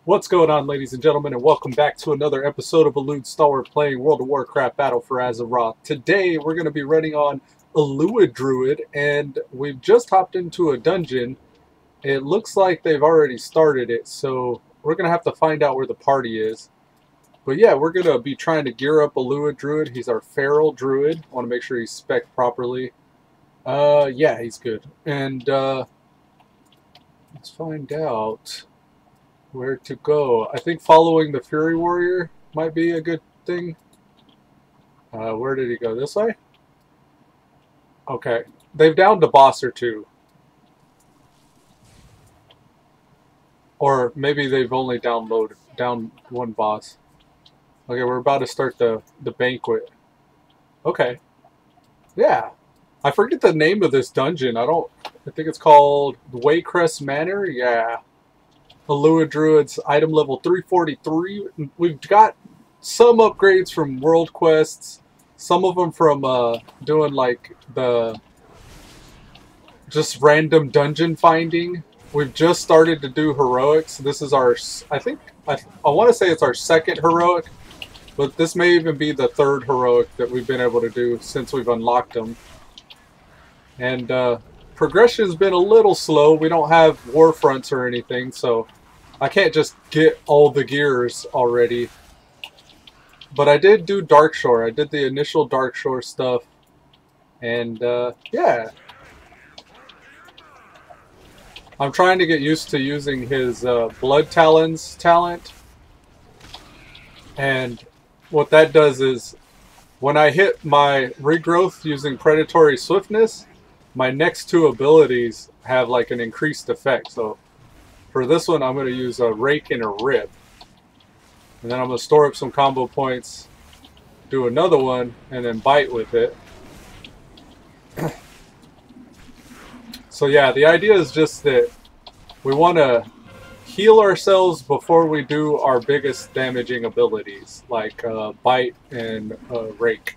What's going on, ladies and gentlemen, and welcome back to another episode of Elude Stalwart playing World of Warcraft Battle for Azeroth. Today, we're going to be running on Eluidruid, and we've just hopped into a dungeon. It looks like they've already started it, so we're going to have to find out where the party is. But yeah, we're going to be trying to gear up Eluidruid. He's our feral druid. I want to make sure he's spec'd properly. Yeah, he's good. And, let's find out where to go. I think following the Fury Warrior might be a good thing. Where did he go? This way? Okay. They've downed a boss or two. Or maybe they've only down one boss. Okay, we're about to start the banquet. Okay. Yeah. I forget the name of this dungeon. I think it's called Waycrest Manor. Yeah. Eluidruid's item level 343. We've got some upgrades from world quests, some of them from doing like the just random dungeon finding. We've just started to do heroics. This is our, I want to say it's our second heroic, but this may even be the third heroic that we've been able to do since we've unlocked them. And progression's been a little slow. We don't have war fronts or anything, so I can't just get all the gears already. But I did do Darkshore. I did the initial Darkshore stuff. And, yeah. I'm trying to get used to using his Blood Talons talent. And what that does is, when I hit my regrowth using Predatory Swiftness, my next two abilities have like an increased effect. So for this one, I'm going to use a Rake and a Rip. And then I'm going to store up some combo points, do another one, and then bite with it. So yeah, the idea is just that we want to heal ourselves before we do our biggest damaging abilities, like bite and Rake.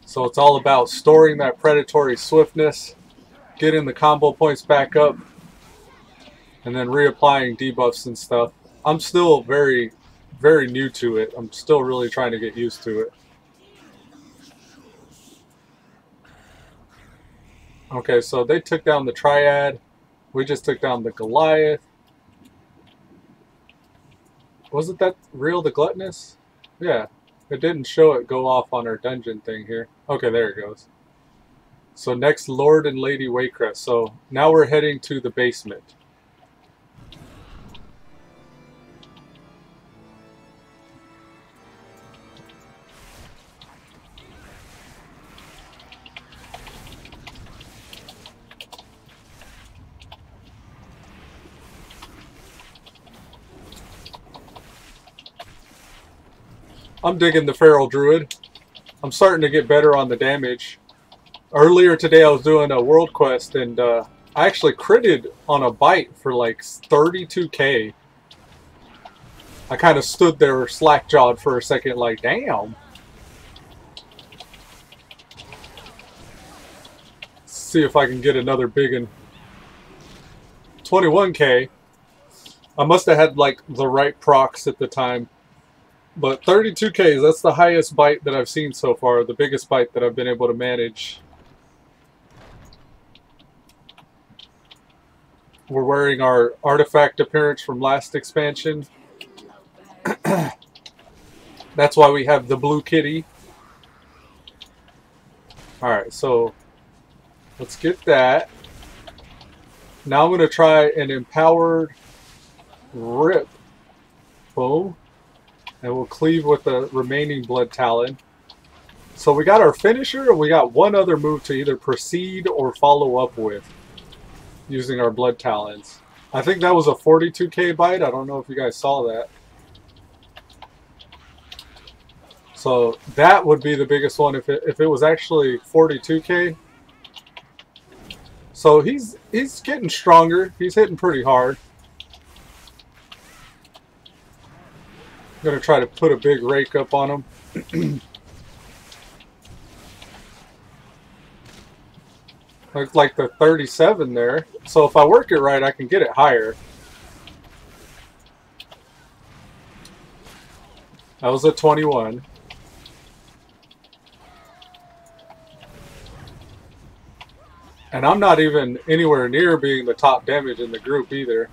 So it's all about storing that Predatory Swiftness, getting the combo points back up, and then reapplying debuffs and stuff. I'm still very, very new to it. I'm still really trying to get used to it. Okay, so they took down the Triad. We just took down the Goliath. Wasn't that real, the Gluttonous? Yeah, it didn't show it go off on our dungeon thing here. Okay, there it goes. So next, Lord and Lady Waycrest. So now we're heading to the basement. I'm digging the Feral Druid. I'm starting to get better on the damage. Earlier today I was doing a world quest and I actually critted on a bite for like 32k. I kind of stood there slack-jawed for a second like, damn. Let's see if I can get another big one. 21k. I must have had like the right procs at the time. But 32k, that's the highest bite that I've seen so far. The biggest bite that I've been able to manage. We're wearing our artifact appearance from last expansion. That's why we have the blue kitty. Alright, so let's get that. Now I'm going to try an empowered Rip. Boom. And we'll cleave with the remaining Blood Talon. So we got our finisher, and we got one other move to either proceed or follow up with, using our Blood Talons. I think that was a 42k bite. I don't know if you guys saw that. So that would be the biggest one if it was actually 42k. So he's getting stronger. He's hitting pretty hard. I'm going to try to put a big rake up on him. Like the 37 there. So if I work it right, I can get it higher. That was a 21. And I'm not even anywhere near being the top damage in the group either.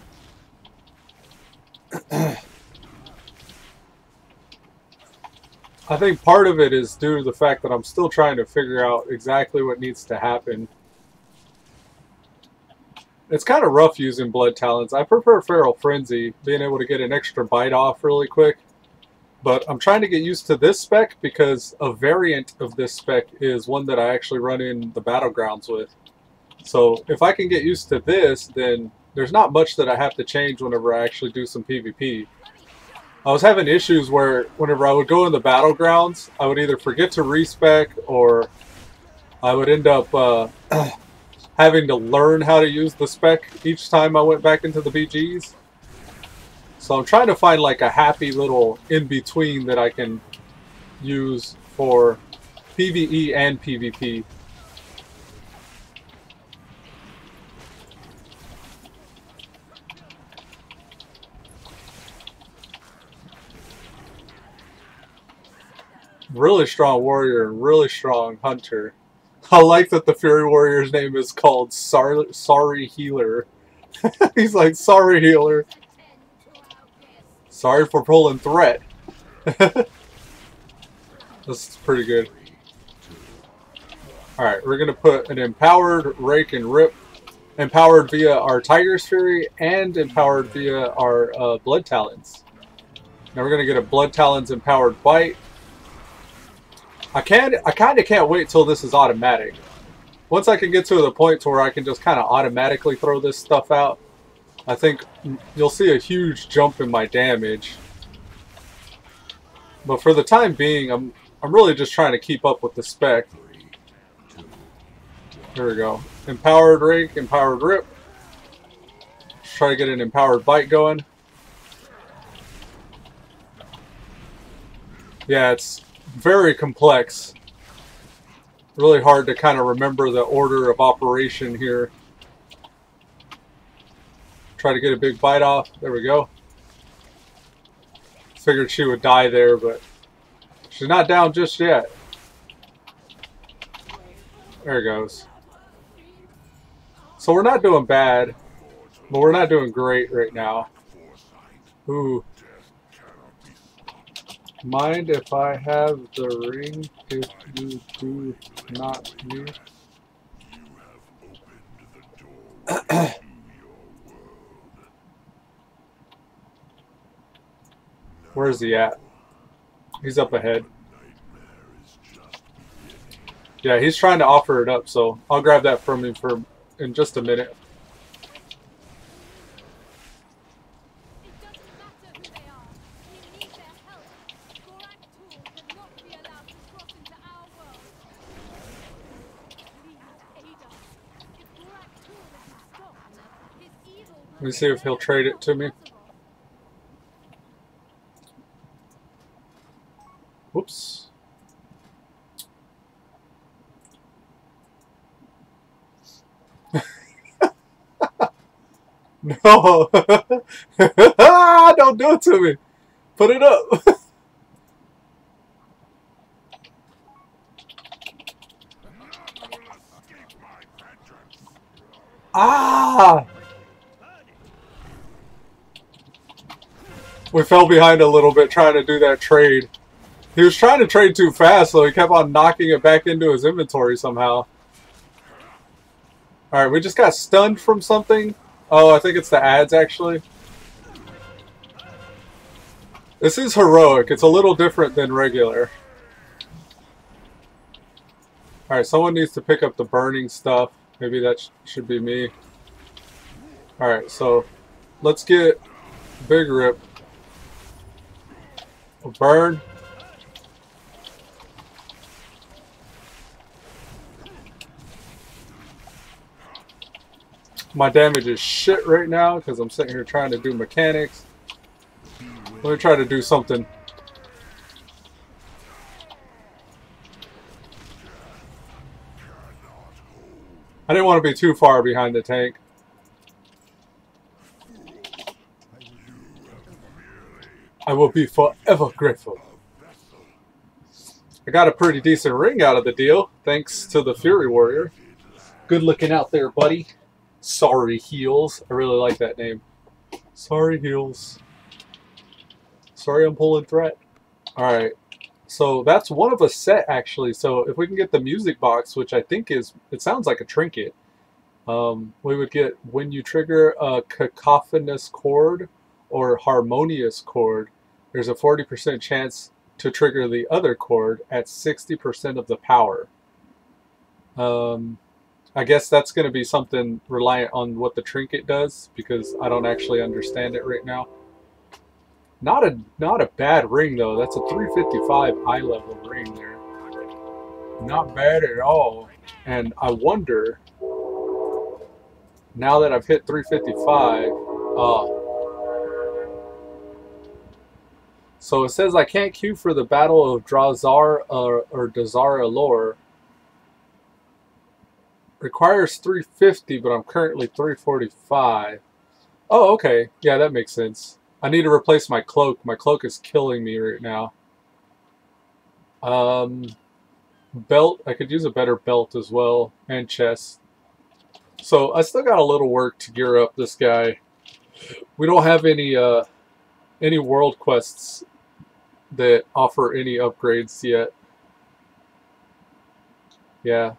I think part of it is due to the fact that I'm still trying to figure out exactly what needs to happen. It's kind of rough using Blood Talons. I prefer Feral Frenzy, being able to get an extra bite off really quick. But I'm trying to get used to this spec because a variant of this spec is one that I actually run in the Battlegrounds with. So if I can get used to this, then there's not much that I have to change whenever I actually do some PvP. I was having issues where whenever I would go in the Battlegrounds, I would either forget to respec or I would end up having to learn how to use the spec each time I went back into the BGs. So I'm trying to find like a happy little in-between that I can use for PvE and PvP. Really strong warrior, really strong hunter. I like that the Fury Warrior's name is called Sorry Healer. He's like, sorry healer. Sorry for pulling threat. This is pretty good. Alright, we're going to put an empowered Rake and Rip. Empowered via our Tiger's Fury and empowered via our Blood Talons. Now we're going to get a Blood Talons empowered bite. I kind of can't wait till this is automatic. Once I can get to the point to where I can just kind of automatically throw this stuff out, I think you'll see a huge jump in my damage. But for the time being, I'm really just trying to keep up with the spec. There we go. Empowered Rake, empowered Rip. Let's try to get an empowered bite going. Yeah, it's very complex. Really hard to kind of remember the order of operation here. Try to get a big bite off. There we go. Figured she would die there, but she's not down just yet. There it goes. So we're not doing bad, but we're not doing great right now. Ooh. Mind if I have the ring if you do not need? Where's he at? He's up ahead. Yeah, he's trying to offer it up, so I'll grab that from him in just a minute. Let me see if he'll trade it to me. Whoops. No. Don't do it to me. Put it up. Ah! We fell behind a little bit trying to do that trade. He was trying to trade too fast, so he kept on knocking it back into his inventory somehow. Alright, we just got stunned from something. Oh, I think it's the ads, actually. This is heroic. It's a little different than regular. Alright, someone needs to pick up the burning stuff. Maybe that should be me. Alright, so let's get Big Rip. Burn. My damage is shit right now because I'm sitting here trying to do mechanics. Let me try to do something. I didn't want to be too far behind the tank. I will be forever grateful. I got a pretty decent ring out of the deal, thanks to the Fury Warrior. Good looking out there, buddy. Sorry, Heels. I really like that name. Sorry, Heels. Sorry I'm pulling threat. Alright. So that's one of a set, actually. So if we can get the music box, which I think is, it sounds like a trinket. We would get, when you trigger a cacophonous chord or harmonious chord, there's a 40% chance to trigger the other chord at 60% of the power. I guess that's going to be something reliant on what the trinket does, because I don't actually understand it right now. Not a bad ring though. That's a 355 eye level ring there. Not bad at all. And I wonder, now that I've hit 355, so it says I can't queue for the Battle of Drazar or Dazara Lore. Requires 350, but I'm currently 345. Oh, okay. Yeah, that makes sense. I need to replace my cloak. My cloak is killing me right now. Belt. I could use a better belt as well. And chest. So I still got a little work to gear up this guy. We don't have any world quests that offer any upgrades yet. Yeah.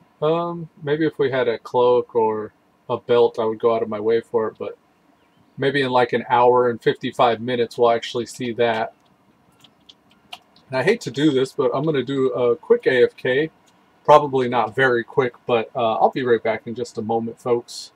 Maybe if we had a cloak or a belt, I would go out of my way for it, but maybe in like an hour and 55 minutes we'll actually see that. And I hate to do this, but I'm going to do a quick AFK. Probably not very quick, but I'll be right back in just a moment, folks.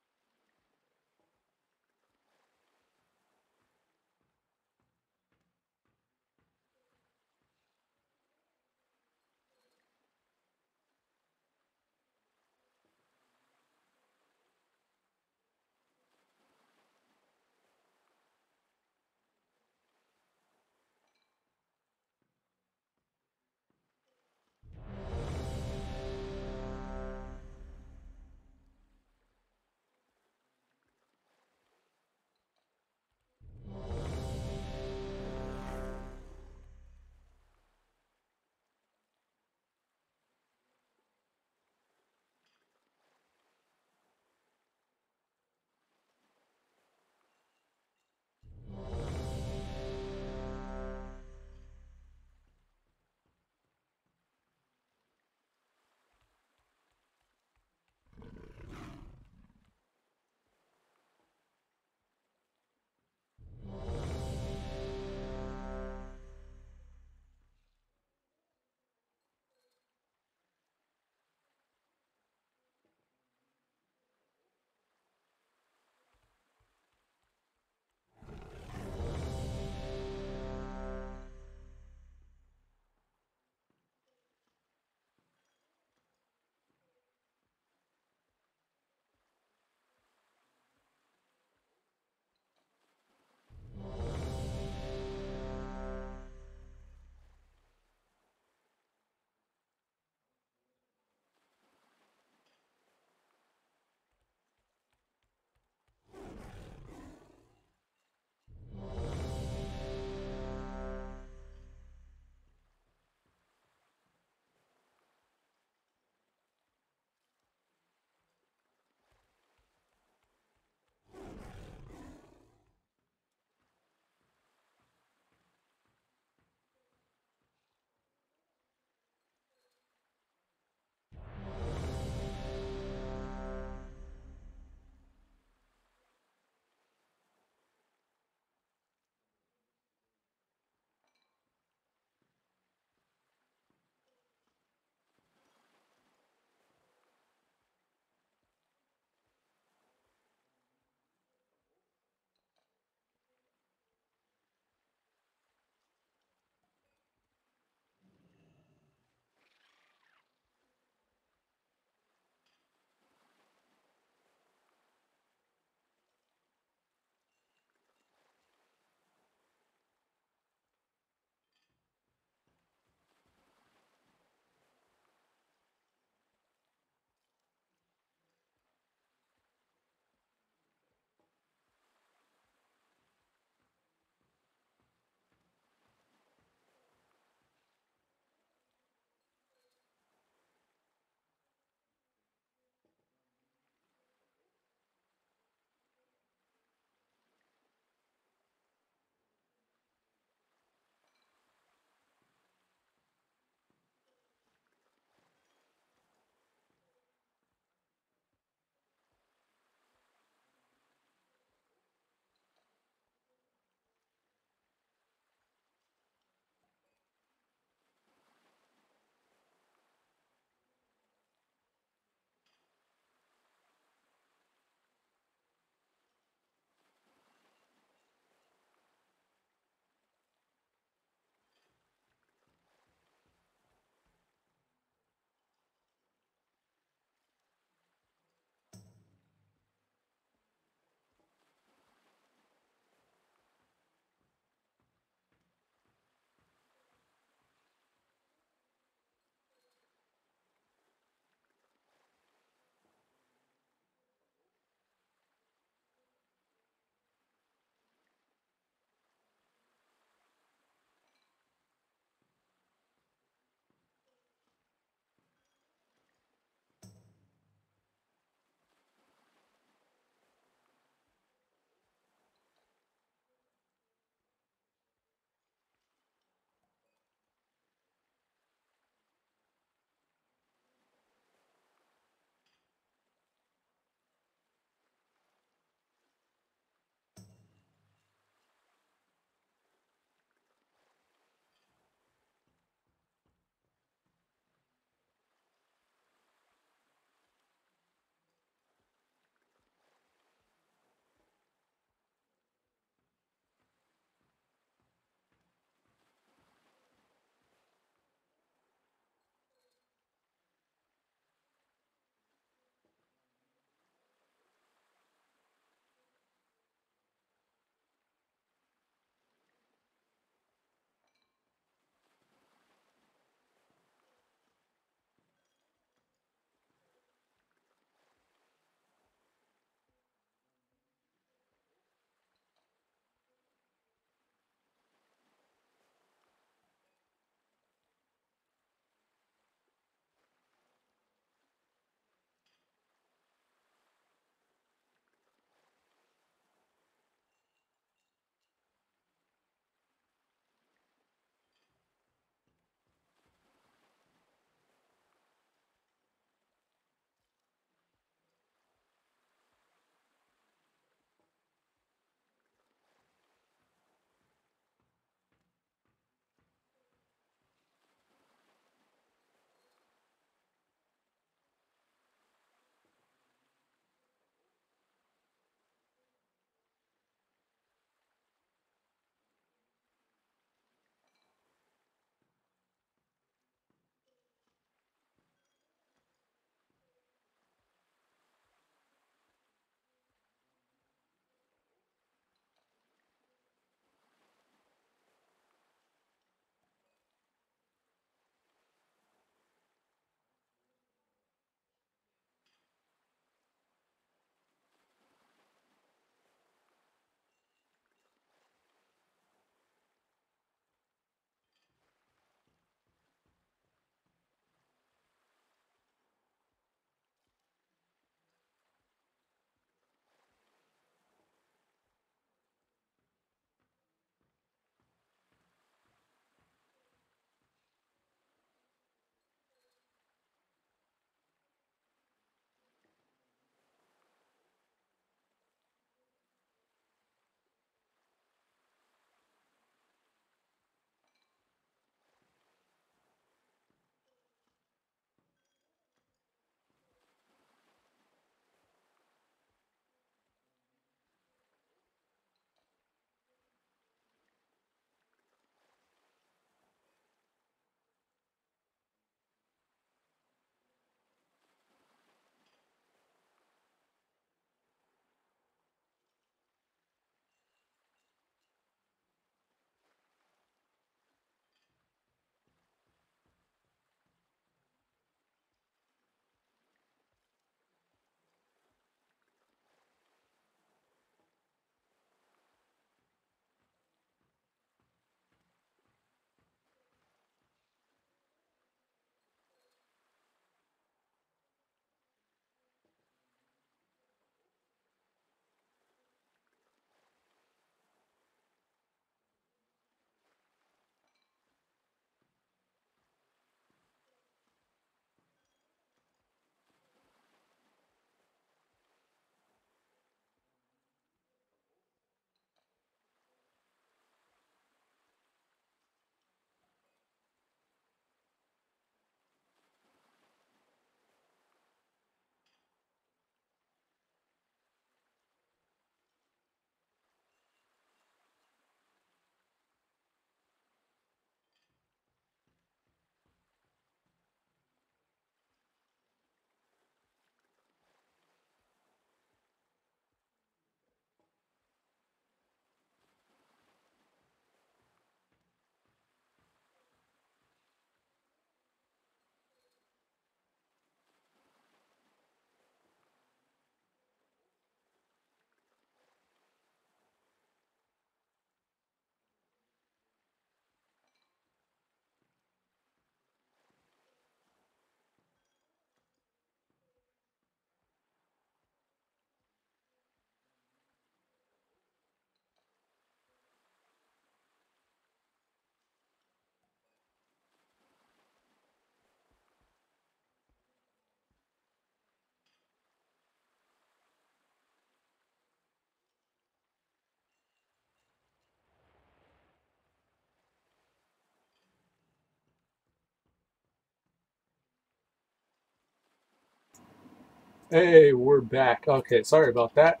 Hey, we're back. Okay, sorry about that.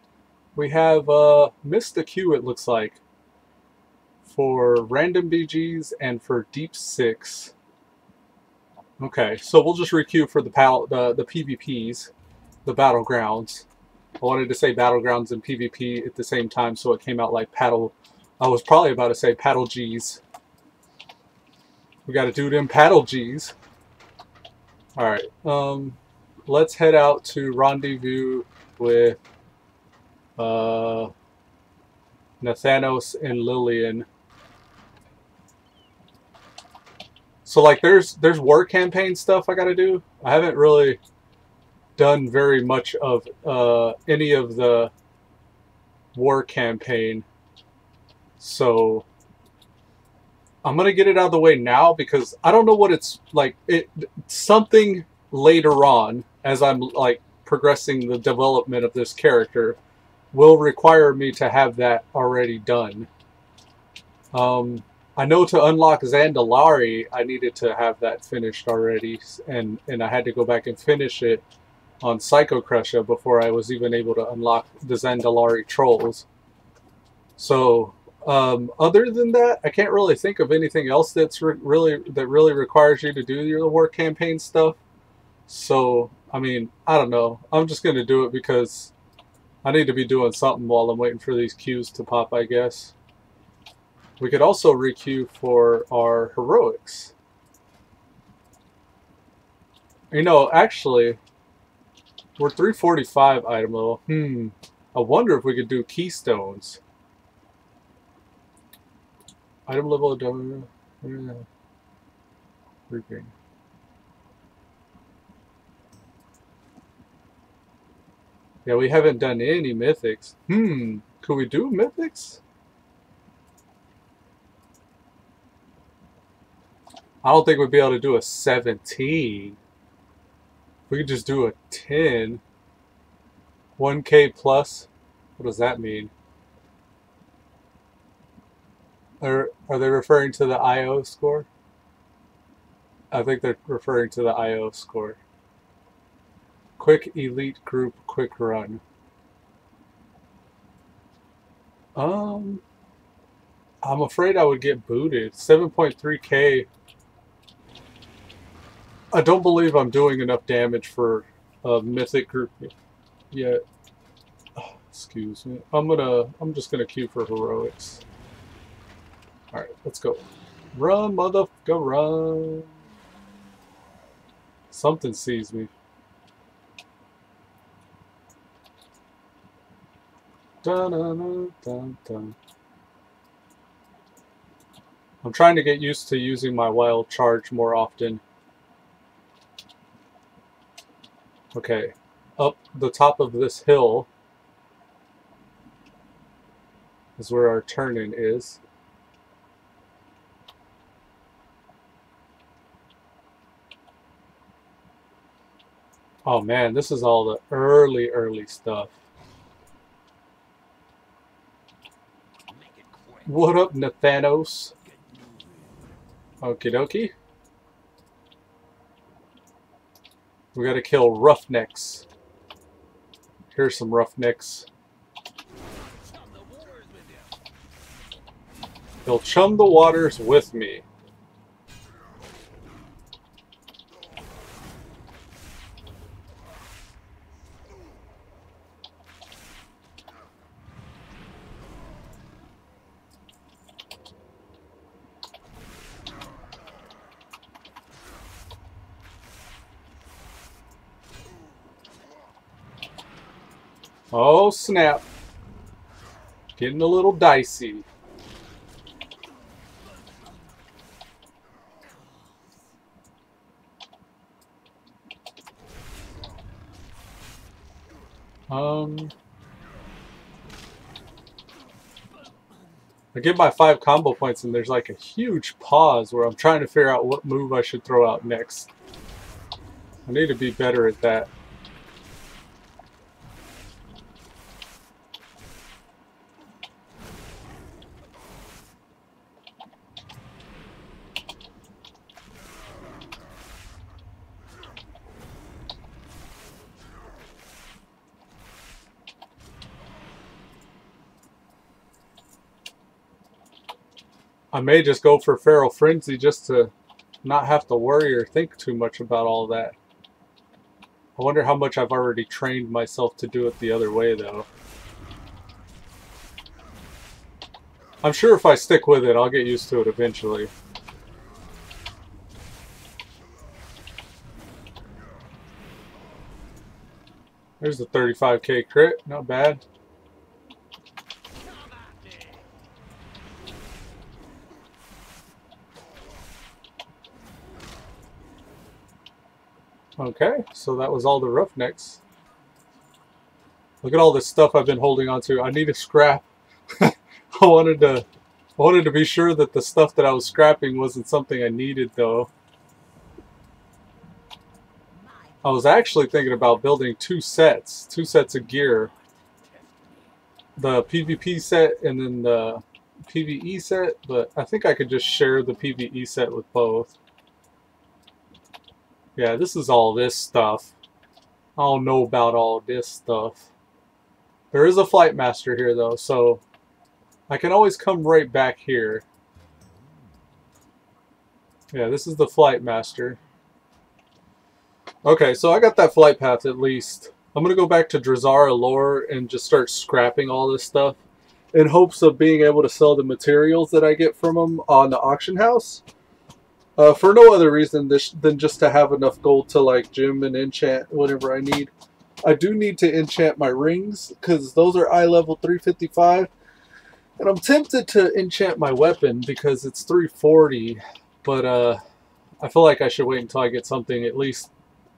We have missed the queue, it looks like, for random BGs and for Deep 6. Okay, so we'll just requeue for the PvPs, the battlegrounds. I wanted to say battlegrounds and PvP at the same time, so it came out like paddle. I was probably about to say paddle G's. We got to do them paddle G's. All right. Let's head out to rendezvous with Nathanos and Lillian. So like, there's war campaign stuff I got to do. I haven't really done very much of any of the war campaign, so I'm gonna get it out of the way now because I don't know what it's like. Something later on, as I'm like progressing the development of this character, will require me to have that already done. I know to unlock Zandalari, I needed to have that finished already, and I had to go back and finish it on Psycho Crusher before I was even able to unlock the Zandalari trolls. So, other than that, I can't really think of anything else that's really requires you to do your war campaign stuff. So, I mean, I don't know. I'm just gonna do it because I need to be doing something while I'm waiting for these queues to pop, I guess. We could also requeue for our heroics. You know, actually, we're 345 item level. I wonder if we could do keystones. Item level of grouping. Yeah, we haven't done any mythics. Could we do mythics? I don't think we'd be able to do a 17. We could just do a 10. 1K plus. What does that mean? Are they referring to the IO score? I think they're referring to the IO score. Quick elite group quick run. I'm afraid I would get booted. 7.3K. I don't believe I'm doing enough damage for a mythic group yet. Oh, excuse me. I'm just gonna queue for heroics. Alright, let's go. Run, motherfucker, run. Something sees me. Dun, dun, dun, dun, dun. I'm trying to get used to using my wild charge more often. Okay, up the top of this hill is where our turn-in is. Oh man, this is all the early stuff. What up, Nathanos? Okie dokie. We gotta kill roughnecks. Here's some roughnecks. He'll chum the waters with me. Oh snap. Getting a little dicey. I get my 5 combo points and there's like a huge pause where I'm trying to figure out what move I should throw out next. I need to be better at that. I may just go for Feral Frenzy just to not have to worry or think too much about all that. I wonder how much I've already trained myself to do it the other way, though. I'm sure if I stick with it, I'll get used to it eventually. There's the 35k crit, not bad. Okay, so that was all the Roughnecks. Look at all this stuff I've been holding on to. I need a scrap. I wanted to be sure that the stuff that I was scrapping wasn't something I needed, though. I was actually thinking about building two sets of gear. The PvP set and then the PvE set, but I think I could just share the PvE set with both. Yeah, this is all this stuff. I don't know about all this stuff. There is a Flight Master here, though, so I can always come right back here. Yeah, this is the Flight Master. Okay, so I got that flight path at least. I'm going to go back to Drazara lore and just start scrapping all this stuff in hopes of being able to sell the materials that I get from them on the auction house. For no other reason than just to have enough gold to like gem and enchant whatever I need. I do need to enchant my rings because those are eye level 355. And I'm tempted to enchant my weapon because it's 340. But I feel like I should wait until I get something at least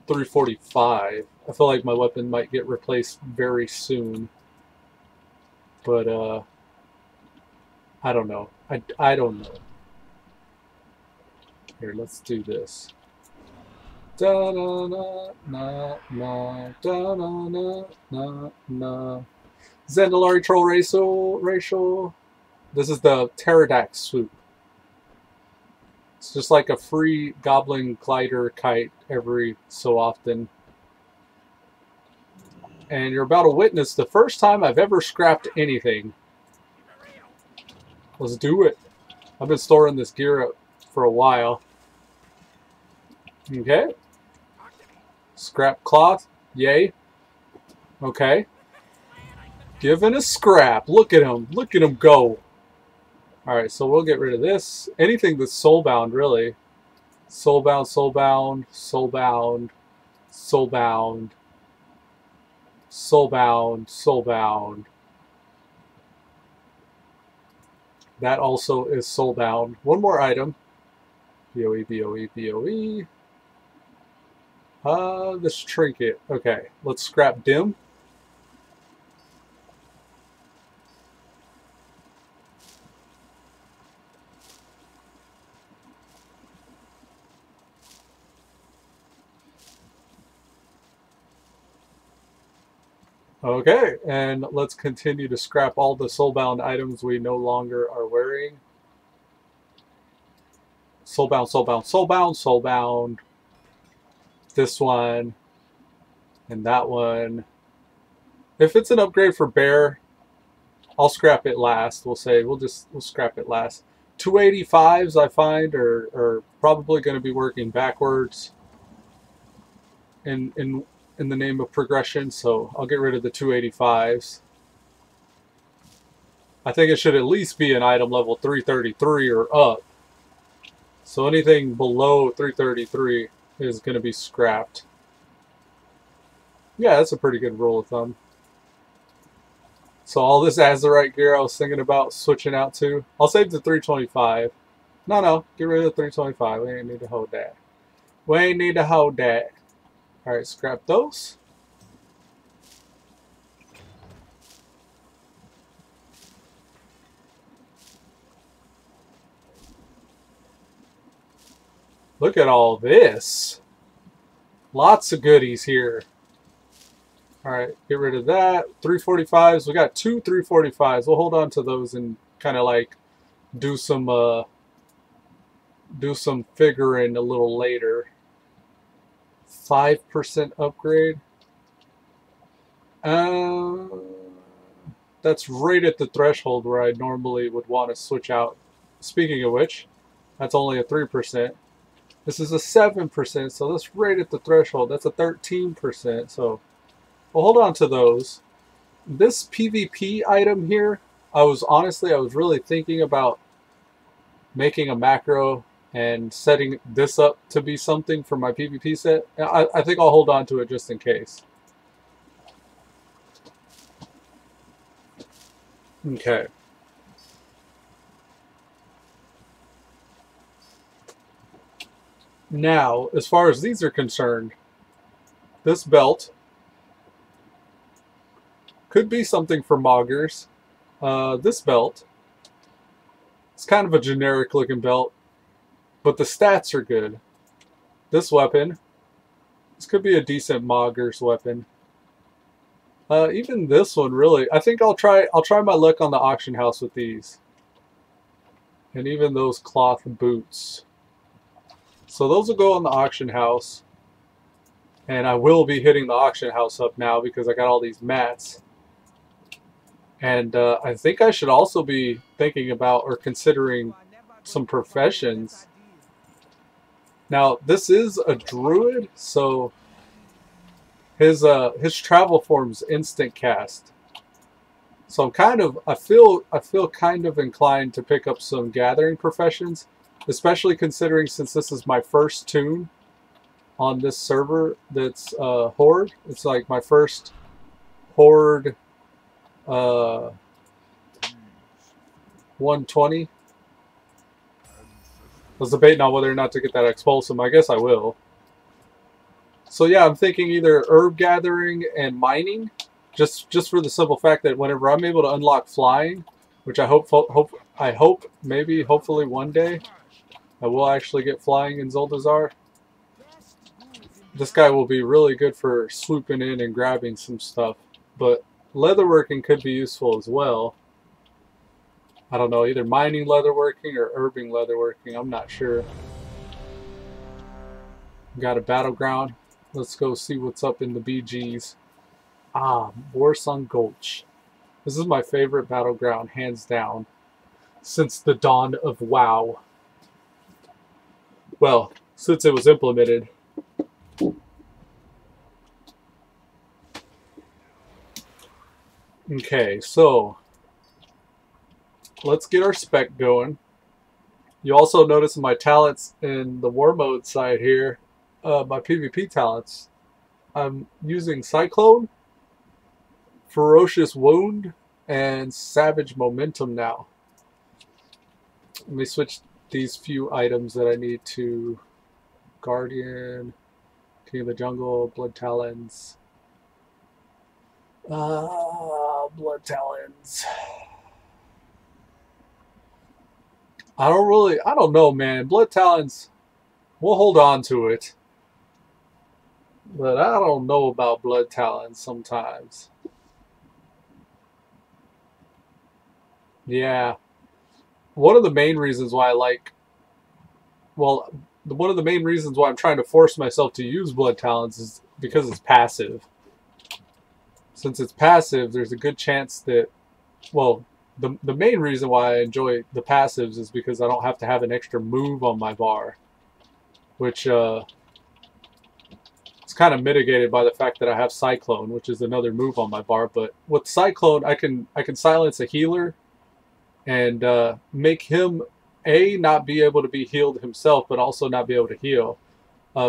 345. I feel like my weapon might get replaced very soon. But I don't know. I don't know. Here, let's do this. Da na na na na da na na na na. Zandalari troll racial. This is the Pterodax swoop. It's just like a free goblin glider kite every so often. And you're about to witness the first time I've ever scrapped anything. Let's do it. I've been storing this gear up for a while. Okay. Scrap cloth. Yay. Okay. Giving a scrap. Look at him. Look at him go. Alright, so we'll get rid of this. Anything that's soulbound, really. Soulbound, soulbound, soulbound, soulbound, soulbound, soulbound. That also is soulbound. One more item. BOE, BOE, BOE. This trinket. Okay, let's scrap dim. Okay, and let's continue to scrap all the soulbound items we no longer are wearing. Soulbound, soulbound, soulbound, soulbound. This one. And that one. If it's an upgrade for bear, I'll scrap it last. We'll scrap it last. 285s I find are probably going to be working backwards in the name of progression, so I'll get rid of the 285s. I think it should at least be an item level 333 or up. So anything below 333 is going to be scrapped. Yeah, that's a pretty good rule of thumb. So all this Azurite gear I was thinking about switching out to, I'll save the 325. No, get rid of the 325. We ain't need to hold that. We ain't need to hold that. Alright, scrap those. Look at all this. Lots of goodies here. Alright, get rid of that. 345s. We got two 345s. We'll hold on to those and kind of like do some figuring a little later. 5% upgrade. That's right at the threshold where I normally would want to switch out speaking of which, that's only a 3%. This is a 7%, so that's right at the threshold. That's a 13%, so we'll hold on to those. This PvP item here, I was really thinking about making a macro and setting this up to be something for my PvP set. I think I'll hold on to it just in case. Okay. Now, as far as these are concerned, this belt could be something for moggers. This belt, it's kind of a generic looking belt, but the stats are good. This weapon, this could be a decent mogger's weapon. Even this one, really, I think I'll try my luck on the auction house with these. And even those cloth boots. So those will go on the auction house. And I will be hitting the auction house up now because I got all these mats. And I think I should also be thinking about or considering some professions. Now, this is a druid, so his travel form's instant cast. So I feel kind of inclined to pick up some gathering professions, especially considering since this is my first toon on this server that's Horde. It's like my first Horde 120. I was debating on whether or not to get that expulsum. I guess I will. So yeah, I'm thinking either herb gathering and mining, just for the simple fact that whenever I'm able to unlock flying, which I hopefully one day I will actually get flying in Zandalari. This guy will be really good for swooping in and grabbing some stuff, but leatherworking could be useful as well. I don't know, either mining leatherworking or herbing leatherworking, I'm not sure. Got a battleground. Let's go see what's up in the BGs. Warsong Gulch. This is my favorite battleground, hands down, since the dawn of WoW. Well, since it was implemented. Okay, so let's get our spec going. You also notice my talents in the war mode side here, my PvP talents. I'm using Cyclone, Ferocious Wound, and Savage Momentum now. Let me switch these few items that I need to Guardian, King of the Jungle, Blood Talons. Blood Talons. I don't know, man. Blood Talons, we'll hold on to it. But I don't know about Blood Talons sometimes. Yeah. One of the main reasons why one of the main reasons why I'm trying to force myself to use Blood Talons is because it's passive. Since it's passive, there's a good chance that, well, the main reason why I enjoy the passives is because I don't have to have an extra move on my bar, which it's kind of mitigated by the fact that I have Cyclone, which is another move on my bar. But with Cyclone, I can silence a healer and make him not be able to be healed himself, but also not be able to heal.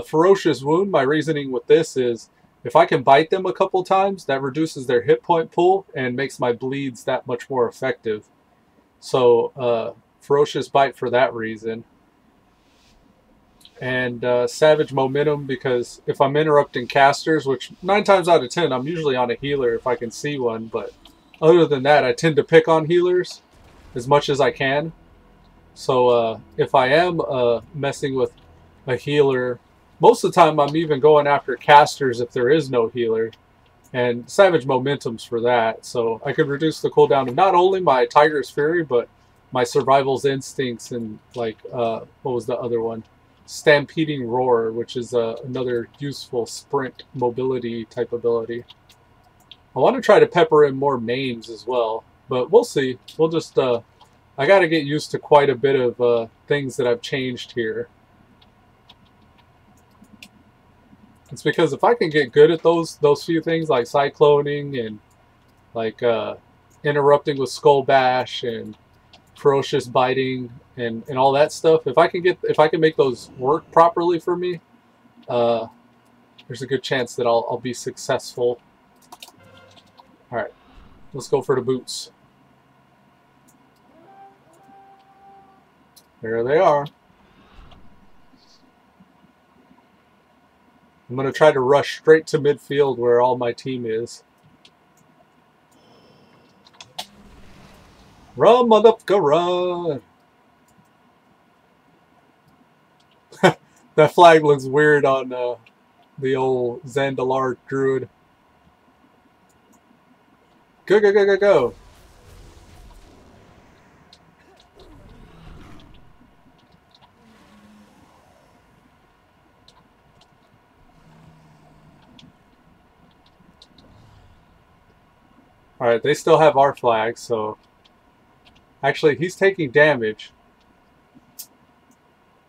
Ferocious Wound, my reasoning with this is, if I can bite them a couple times, that reduces their hit point pool and makes my bleeds that much more effective. So, Ferocious Bite for that reason. And Savage Momentum, because if I'm interrupting casters, which 9 times out of 10, I'm usually on a healer if I can see one, but other than that, I tend to pick on healers as much as I can. So, if I am messing with a healer, most of the time I'm even going after casters if there is no healer, and Savage Momentum's for that. So I could reduce the cooldown of not only my Tiger's Fury, but my Survival's Instincts and, like, what was the other one? Stampeding Roar, which is another useful sprint mobility type ability. I want to try to pepper in more mains as well, but we'll see. We'll just, I I got to get used to quite a bit of things that I've changed here. It's because if I can get good at those few things like cycloning and like interrupting with skull bash and ferocious biting and all that stuff, if I can make those work properly for me, there's a good chance that I'll be successful. All right, let's go for the boots. There they are. I'm going to try to rush straight to midfield where all my team is. Run, motherfucker, run! That flag looks weird on the old Zandalari druid. Go, go, go, go, go! Alright, they still have our flag, so... Actually, he's taking damage.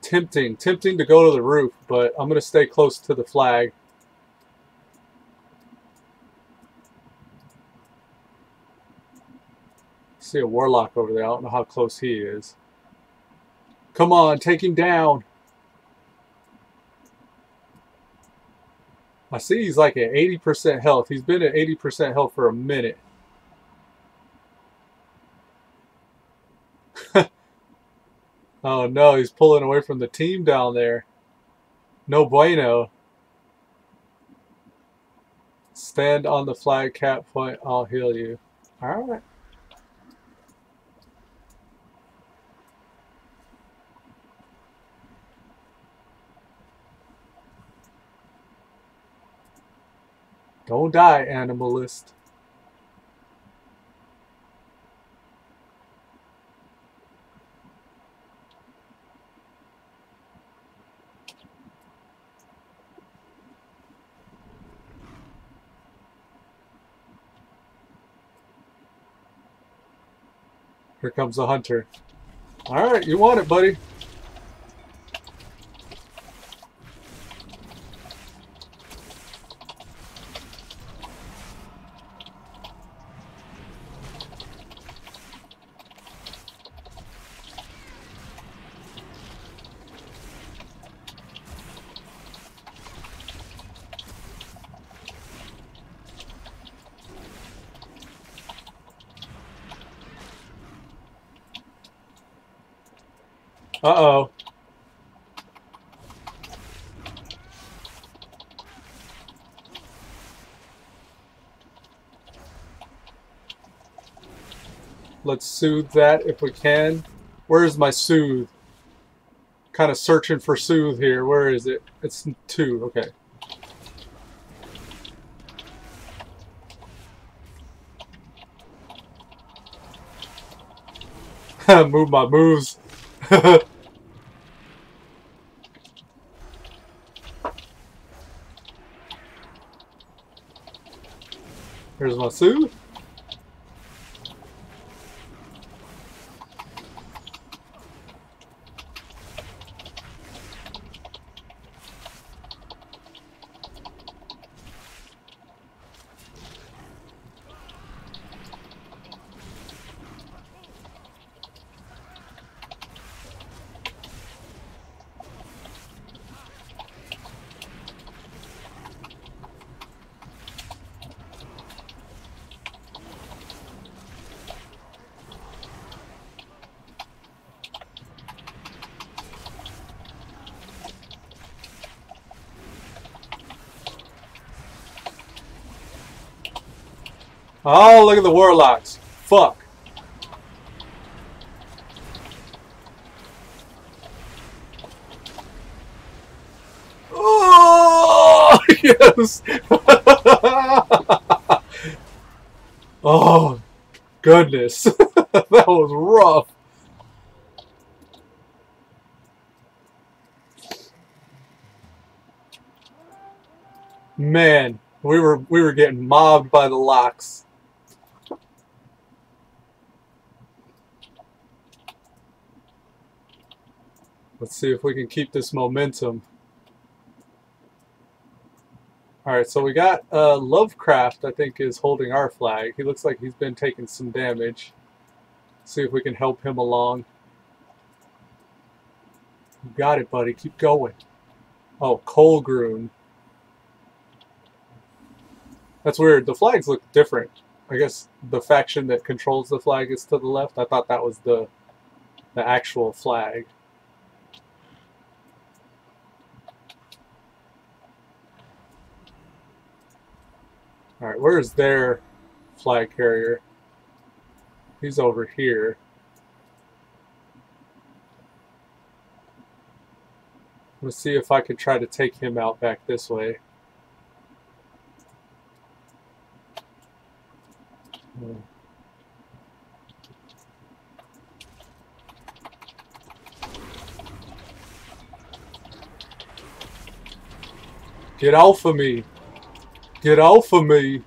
Tempting to go to the roof, but I'm going to stay close to the flag. See a warlock over there. I don't know how close he is. Come on, take him down. I see he's like at 80% health. He's been at 80% health for a minute. Oh no, he's pulling away from the team down there. No bueno. Stand on the flag cap point, I'll heal you. Alright. Don't die, animalist. Here comes the hunter. Alright, you want it, buddy. Uh-oh. Let's soothe that if we can. Where's my soothe? Kind of searching for soothe here. Where is it? It's 2. Okay. Move my moves. Here's my soothe. Oh, look at the warlocks. Fuck. Oh, yes. Oh, goodness. That was rough. Man, we were getting mobbed by the locks. Let's see if we can keep this momentum. Alright, so we got Lovecraft, I think, is holding our flag. He looks like he's been taking some damage. See if we can help him along. You got it, buddy. Keep going. Oh, Colgroon. That's weird. The flags look different. I guess the faction that controls the flag is to the left. I thought that was the actual flag. Alright, where's their flag carrier? He's over here. Let's see if I can try to take him out back this way. Get off of me! Get off of me!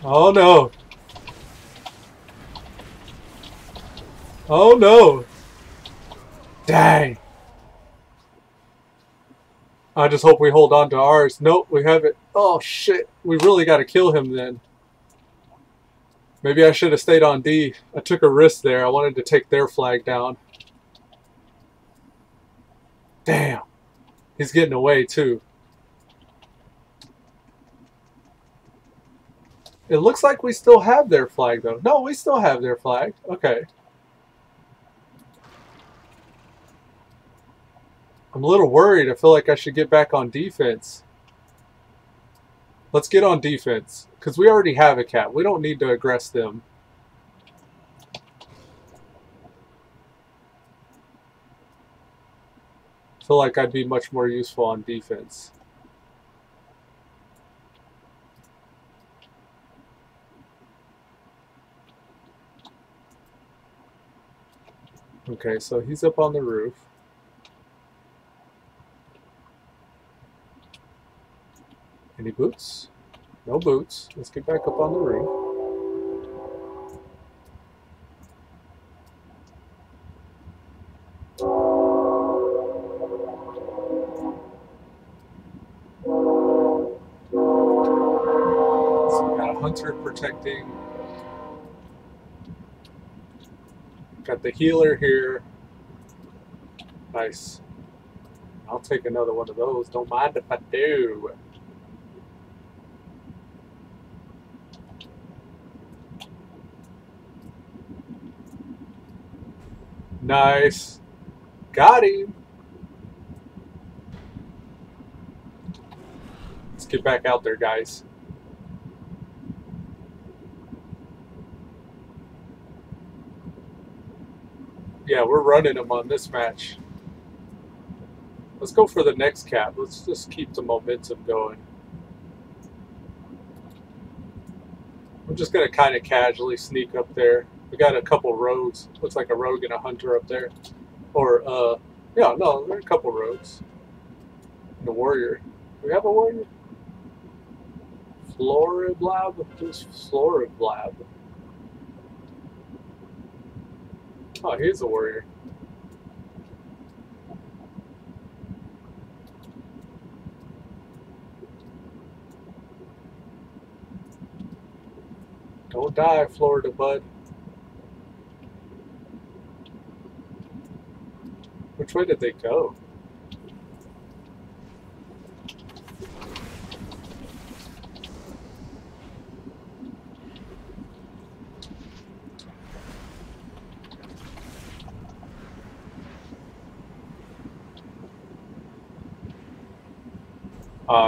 Oh no! Oh no! Dang! I just hope we hold on to ours. Nope, we haven't. Oh shit! We really got to kill him then. Maybe I should have stayed on D. I took a risk there. I wanted to take their flag down. Damn. He's getting away too. It looks like we still have their flag though. No, we still have their flag. Okay. I'm a little worried. I feel like I should get back on defense. Let's get on defense. Because we already have a cap. We don't need to aggress them. I feel like I'd be much more useful on defense. Okay, so he's up on the roof. Any boots? No boots. Let's get back up on the roof. So we got a hunter protecting. Got the healer here. Nice. I'll take another one of those. Don't mind if I do. Nice. Got him. Let's get back out there, guys. Yeah, we're running them on this match. Let's go for the next cap. Let's just keep the momentum going. I'm just going to kind of casually sneak up there. We got a couple rogues. Looks like a rogue and a hunter up there. Or, yeah, no, there are a couple rogues. And a warrior. Do we have a warrior? Floriblab? Who's Floriblab? Oh, he's a warrior. Don't die, Florida bud. Which way did they go?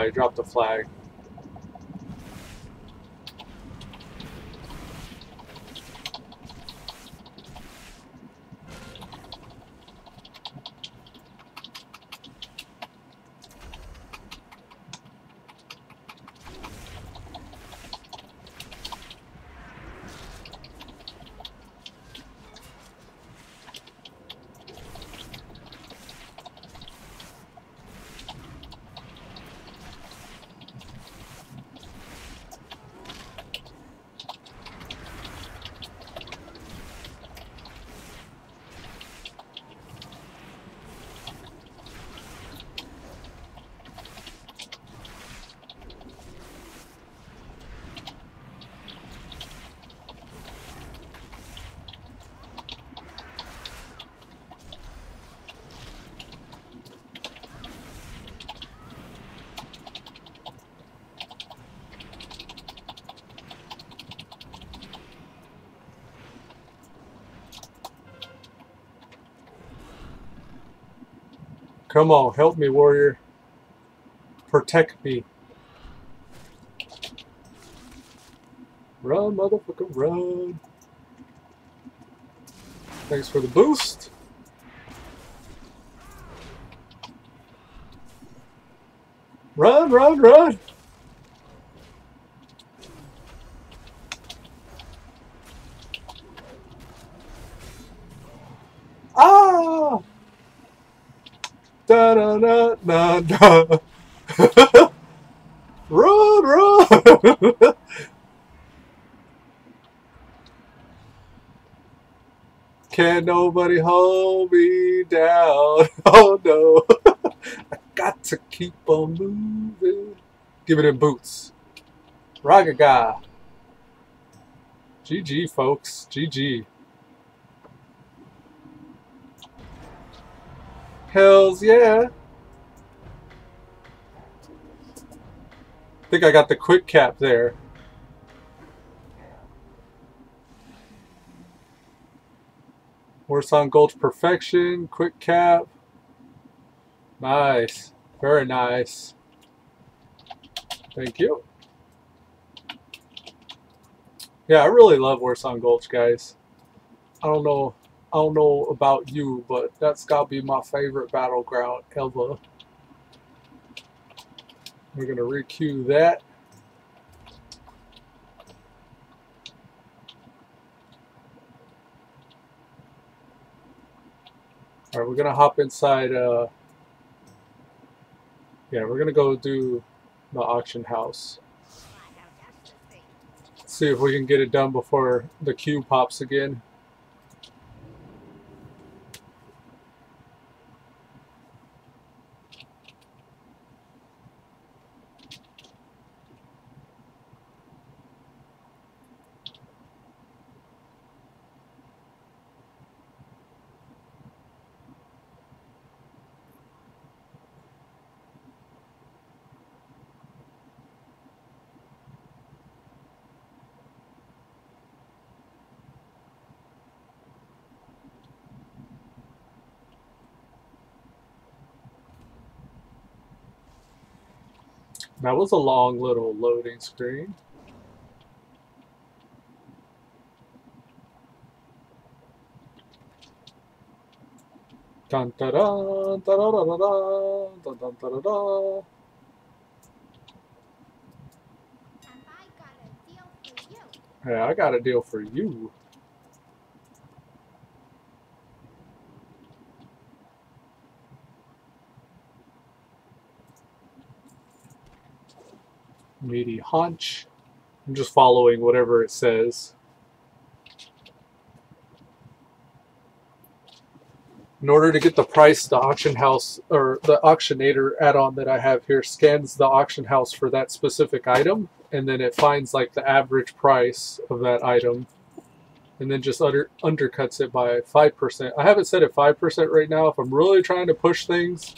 He dropped the flag. Come on, help me, warrior. Protect me. Run, motherfucker, run. Thanks for the boost. Run, run, run. Ah! Da da da da da. Run, run. Can't nobody hold me down. Oh no. I got to keep on moving. Give it in boots. Ragaga. GG, folks. GG. Hells yeah. I think I got the quick cap there. Warsaw Gulch Perfection. Quick cap. Nice. Very nice. Thank you. Yeah, I really love Warsaw Gulch, guys. I don't know about you, but that's gotta be my favorite battleground ever. We're gonna re-queue that. Alright, we're gonna hop inside yeah, we're gonna go do the auction house. See if we can get it done before the queue pops again. That was a long little loading screen. Dun da da da da da da da da da da da. Yeah, I got a deal for you. Meaty haunch. I'm just following whatever it says. In order to get the price, the auction house or the auctionator add-on that I have here scans the auction house for that specific item, and then it finds like the average price of that item, and then just undercuts it by 5%. I have it set at 5% right now. If I'm really trying to push things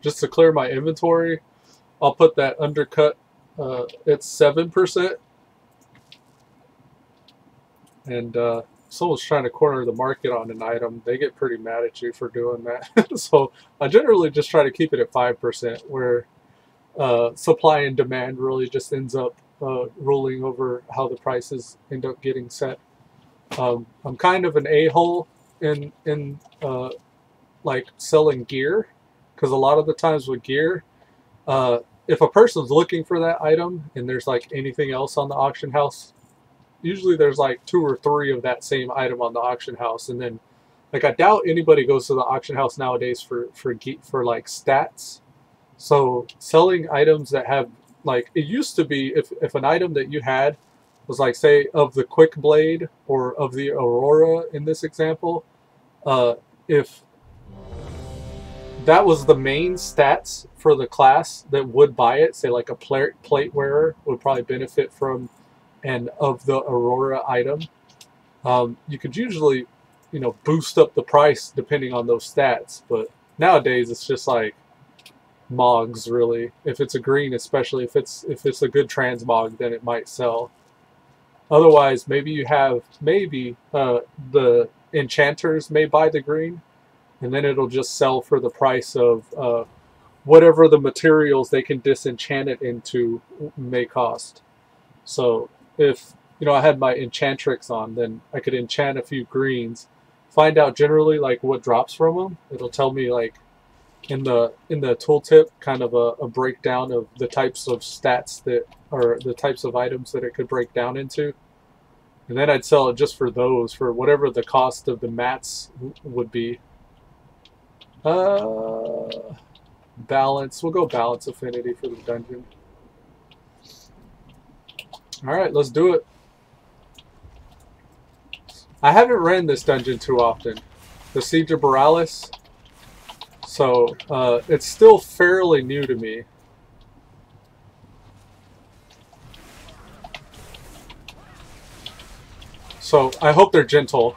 just to clear my inventory, I'll put that undercut at 7%. And someone's trying to corner the market on an item, they get pretty mad at you for doing that. So I generally just try to keep it at 5%, where supply and demand really just ends up ruling over how the prices end up getting set. I'm kind of an a-hole in like selling gear, because a lot of the times with gear, if a person's looking for that item and there's like anything else on the auction house, usually there's like 2 or 3 of that same item on the auction house, and then like I doubt anybody goes to the auction house nowadays for like stats. So selling items that have, like, it used to be if an item that you had was like, say, of the quick blade or of the aurora in this example, if that was the main stats for the class that would buy it, say like a plate wearer would probably benefit from and of the aurora item, you could usually, you know, boost up the price depending on those stats. But nowadays it's just like mogs, really. If it's a green, especially if it's a good transmog, then it might sell. Otherwise, maybe you have the enchanters may buy the green, and then it'll just sell for the price of whatever the materials they can disenchant it into may cost. So if I had my enchantrix on, then I could enchant a few greens, find out generally like what drops from them. It'll tell me like in the tooltip kind of a breakdown of the types of stats that or the types of items that it could break down into. And then I'd sell it just for those, for whatever the cost of the mats would be. Balance. We'll go balance affinity for the dungeon. Alright, let's do it. I haven't ran this dungeon too often. The Siege of Borealis. So, it's still fairly new to me. So, I hope they're gentle.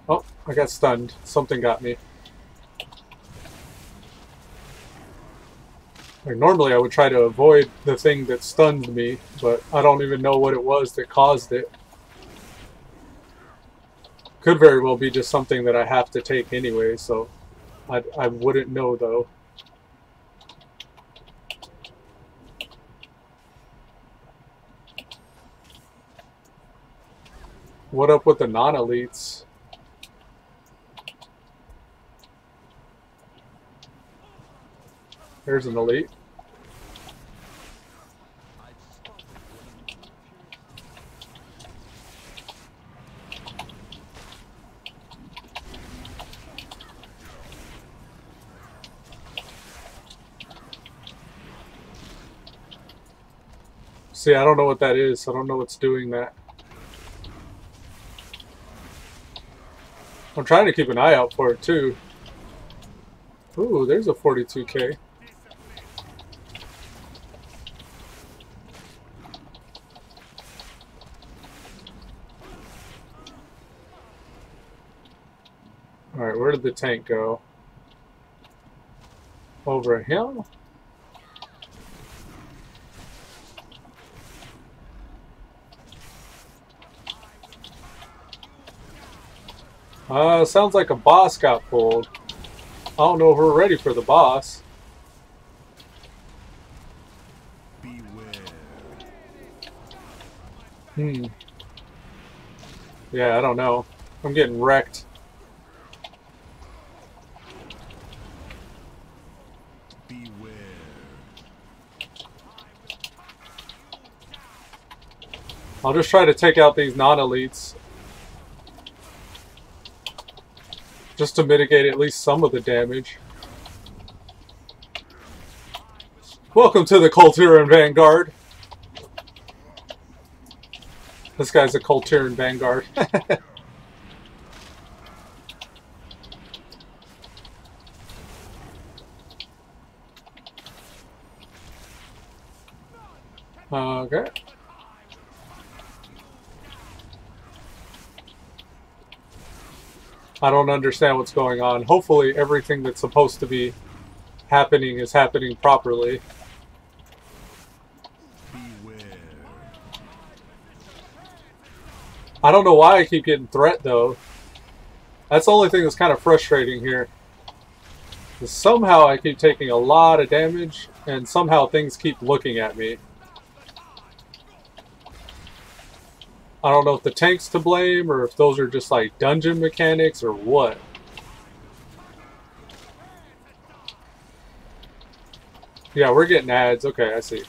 Oh, I got stunned. Something got me. Like, normally I would try to avoid the thing that stunned me, but I don't even know what it was that caused it. Could very well be just something that I have to take anyway, so I wouldn't know though. What up with the non-elites? There's an elite. See, I don't know what that is. I don't know what's doing that. I'm trying to keep an eye out for it too. Ooh, there's a 42k. Alright, where did the tank go? Over a hill? Sounds like a boss got pulled. I don't know if we're ready for the boss. Beware. Yeah, I don't know. I'm getting wrecked. Beware. I'll just try to take out these non-elites. Just to mitigate at least some of the damage. Welcome to the Kulturan Vanguard. This guy's a Kulturan Vanguard. Okay. I don't understand what's going on. Hopefully everything that's supposed to be happening is happening properly. Beware. I don't know why I keep getting threat though. That's the only thing that's kind of frustrating here. Is somehow I keep taking a lot of damage and somehow things keep looking at me. I don't know if the tank's to blame or if those are just like dungeon mechanics or what. Yeah, we're getting ads. Okay, I see.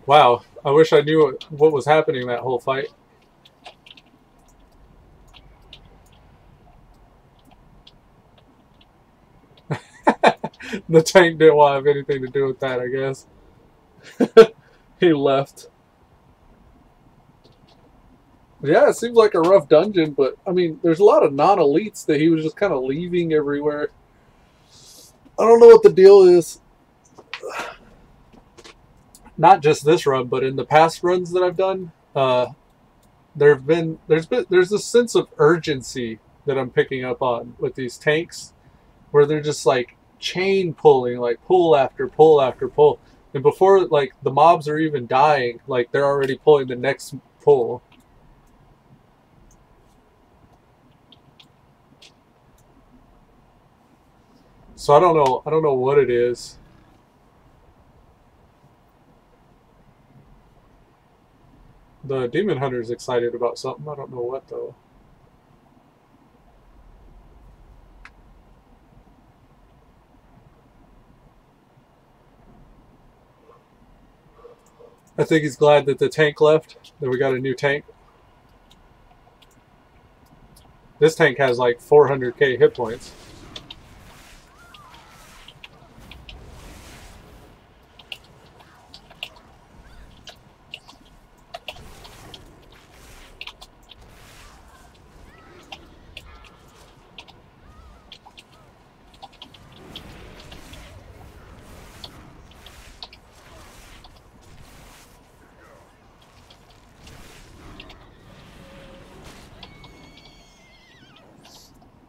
Wow, I wish I knew what was happening that whole fight. The tank didn't want to have anything to do with that, I guess. He left. Yeah, it seems like a rough dungeon, but I mean, there's a lot of non-elites that he was just kind of leaving everywhere. I don't know what the deal is. Not just this run, but in the past runs that I've done, there's this sense of urgency that I'm picking up on with these tanks, where they're just like chain pulling, like pull after pull after pull. And before like the mobs are even dying, like they're already pulling the next pull. So I don't know what it is. The demon hunter is excited about something. I don't know what though. I think he's glad that the tank left, that we got a new tank. This tank has like 400k hit points.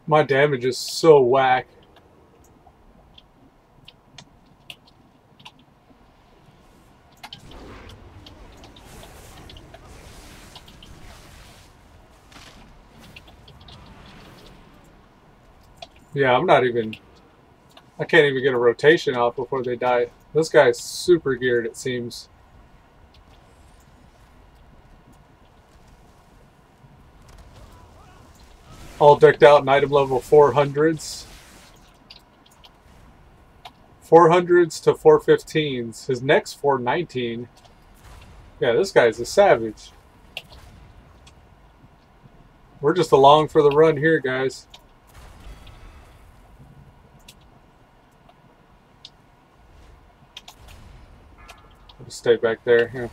My damage is so whack. Yeah, I'm not even... I can't even get a rotation off before they die. This guy's super geared, it seems. All decked out in item level 400s. 400s to 415s. His neck's 419. Yeah, this guy's a savage. We're just along for the run here, guys. I'll just stay back there. Yeah.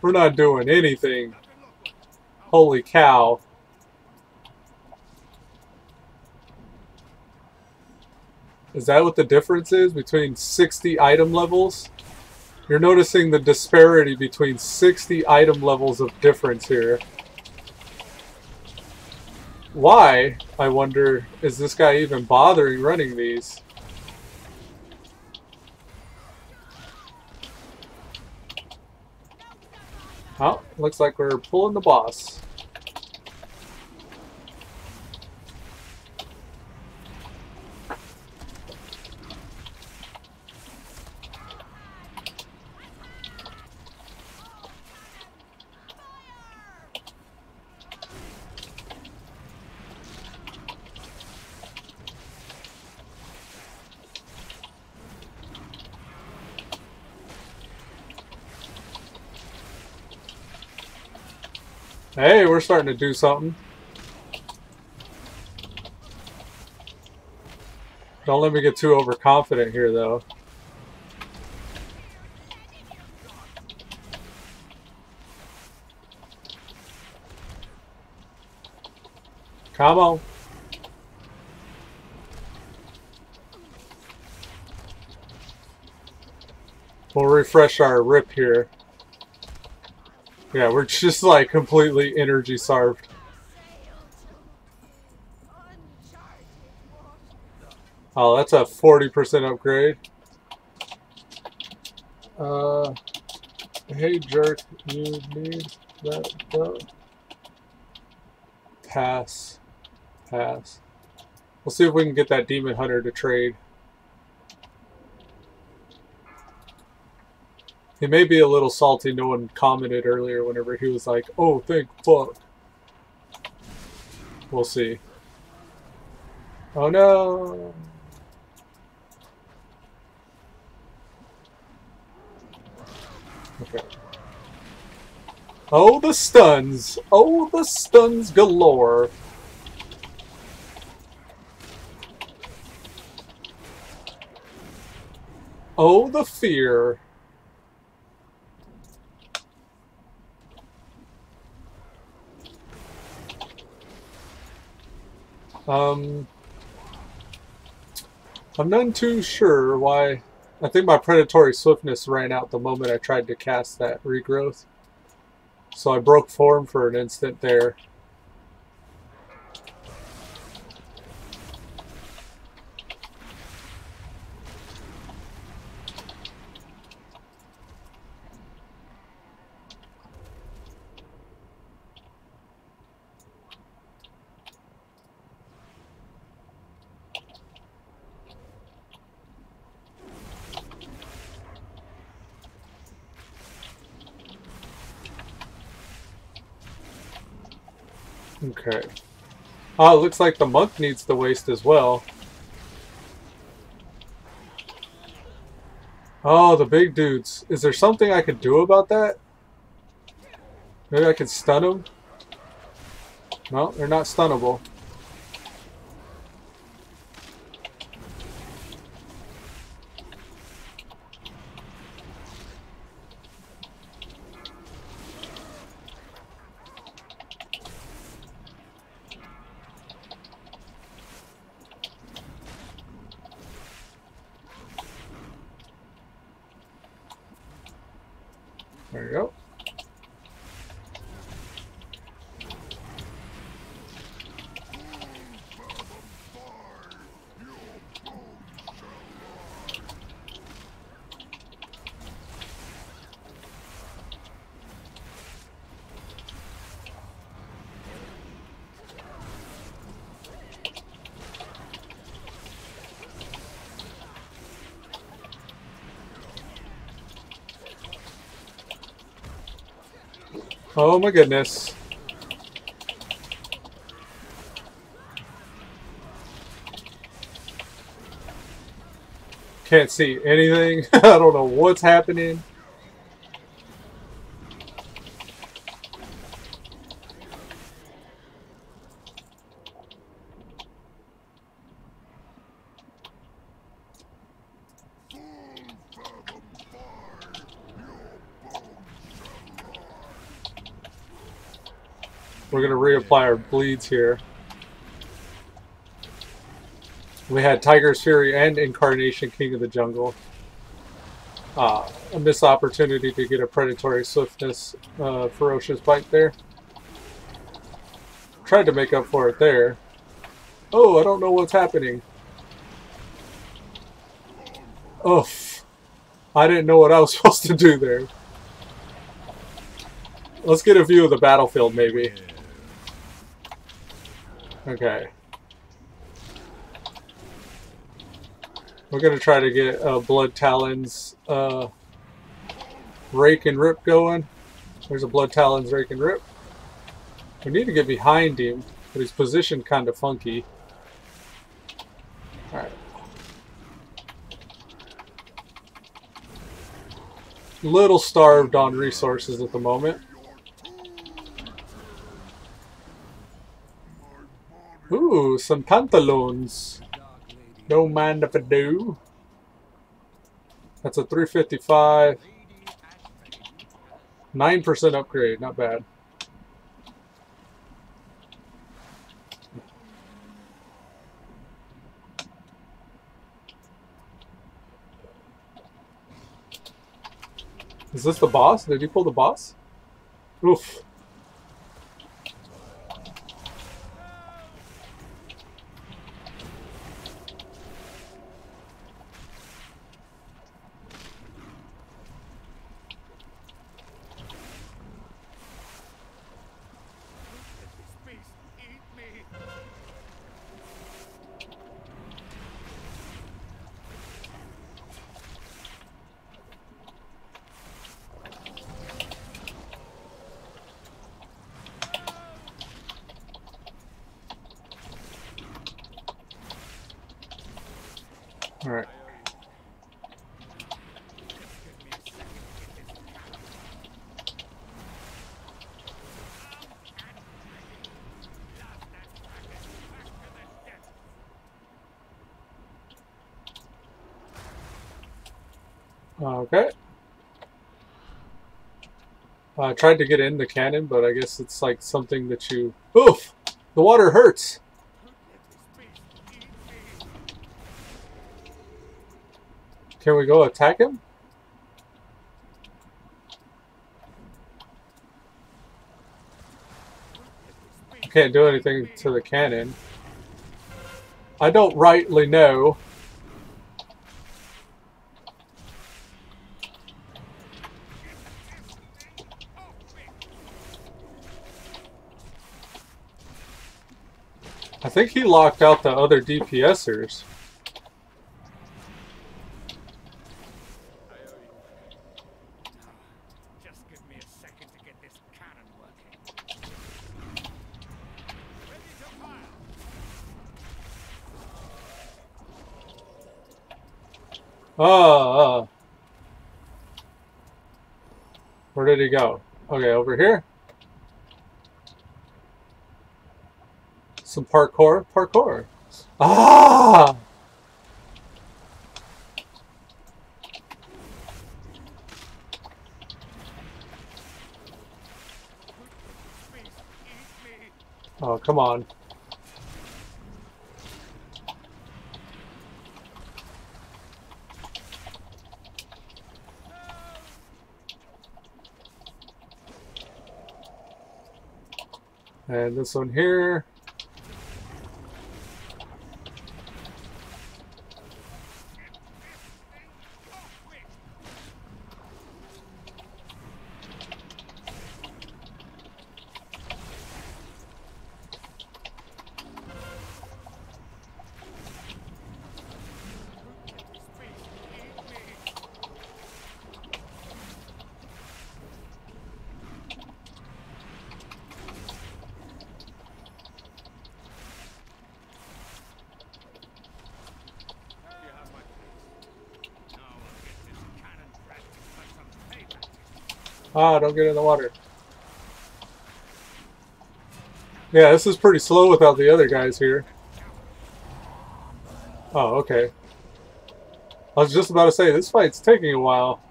We're not doing anything. Holy cow. Is that what the difference is between 60 item levels? You're noticing the disparity between 60 item levels of difference here. Why, I wonder, is this guy even bothering running these? Oh, looks like we're pulling the boss. Hey, we're starting to do something. Don't let me get too overconfident here, though. Come on. We'll refresh our rip here. Yeah, we're just like completely energy starved. Oh, that's a 40% upgrade. Hey jerk, you need that though? Pass. Pass. We'll see if we can get that demon hunter to trade. He may be a little salty. No one commented earlier whenever he was like, oh, thank fuck. We'll see. Oh no. Okay. Oh, the stuns. Oh, the stuns galore. Oh, the fear. I'm none too sure why. I think my predatory swiftness ran out the moment I tried to cast that regrowth. So I broke form for an instant there. Okay. Oh, it looks like the monk needs the waste as well. Oh, the big dudes. Is there something I could do about that? Maybe I could stun them? No, they're not stunnable. There you go. Oh my goodness. Can't see anything. I don't know what's happening. We're going to reapply our bleeds here. We had Tiger's Fury and Incarnation King of the Jungle. A missed opportunity to get a Predatory Swiftness Ferocious Bite there. Tried to make up for it there. Oh, I don't know what's happening. Oh, I didn't know what I was supposed to do there. Let's get a view of the battlefield, maybe. Okay. We're going to try to get Blood Talons Rake and Rip going. There's a Blood Talons Rake and Rip. We need to get behind him, but he's positioned kind of funky. Alright. Little starved on resources at the moment. Ooh, some pantaloons. Don't mind if I do. That's a 355. 9% upgrade, not bad. Is this the boss? Did he pull the boss? Oof. All right. Okay. I tried to get in the cannon, but I guess it's like something that you... Oof! The water hurts! Can we go attack him? Can't do anything to the cannon. I don't rightly know. I think he locked out the other DPSers. Just give me a second to get this cannon working. Ready to fire. Where did he go? Okay, over here. Some parkour. Parkour. Ah! Oh, come on. And this one here. Ah, don't get in the water. Yeah, this is pretty slow without the other guys here. Oh, okay. I was just about to say, this fight's taking a while.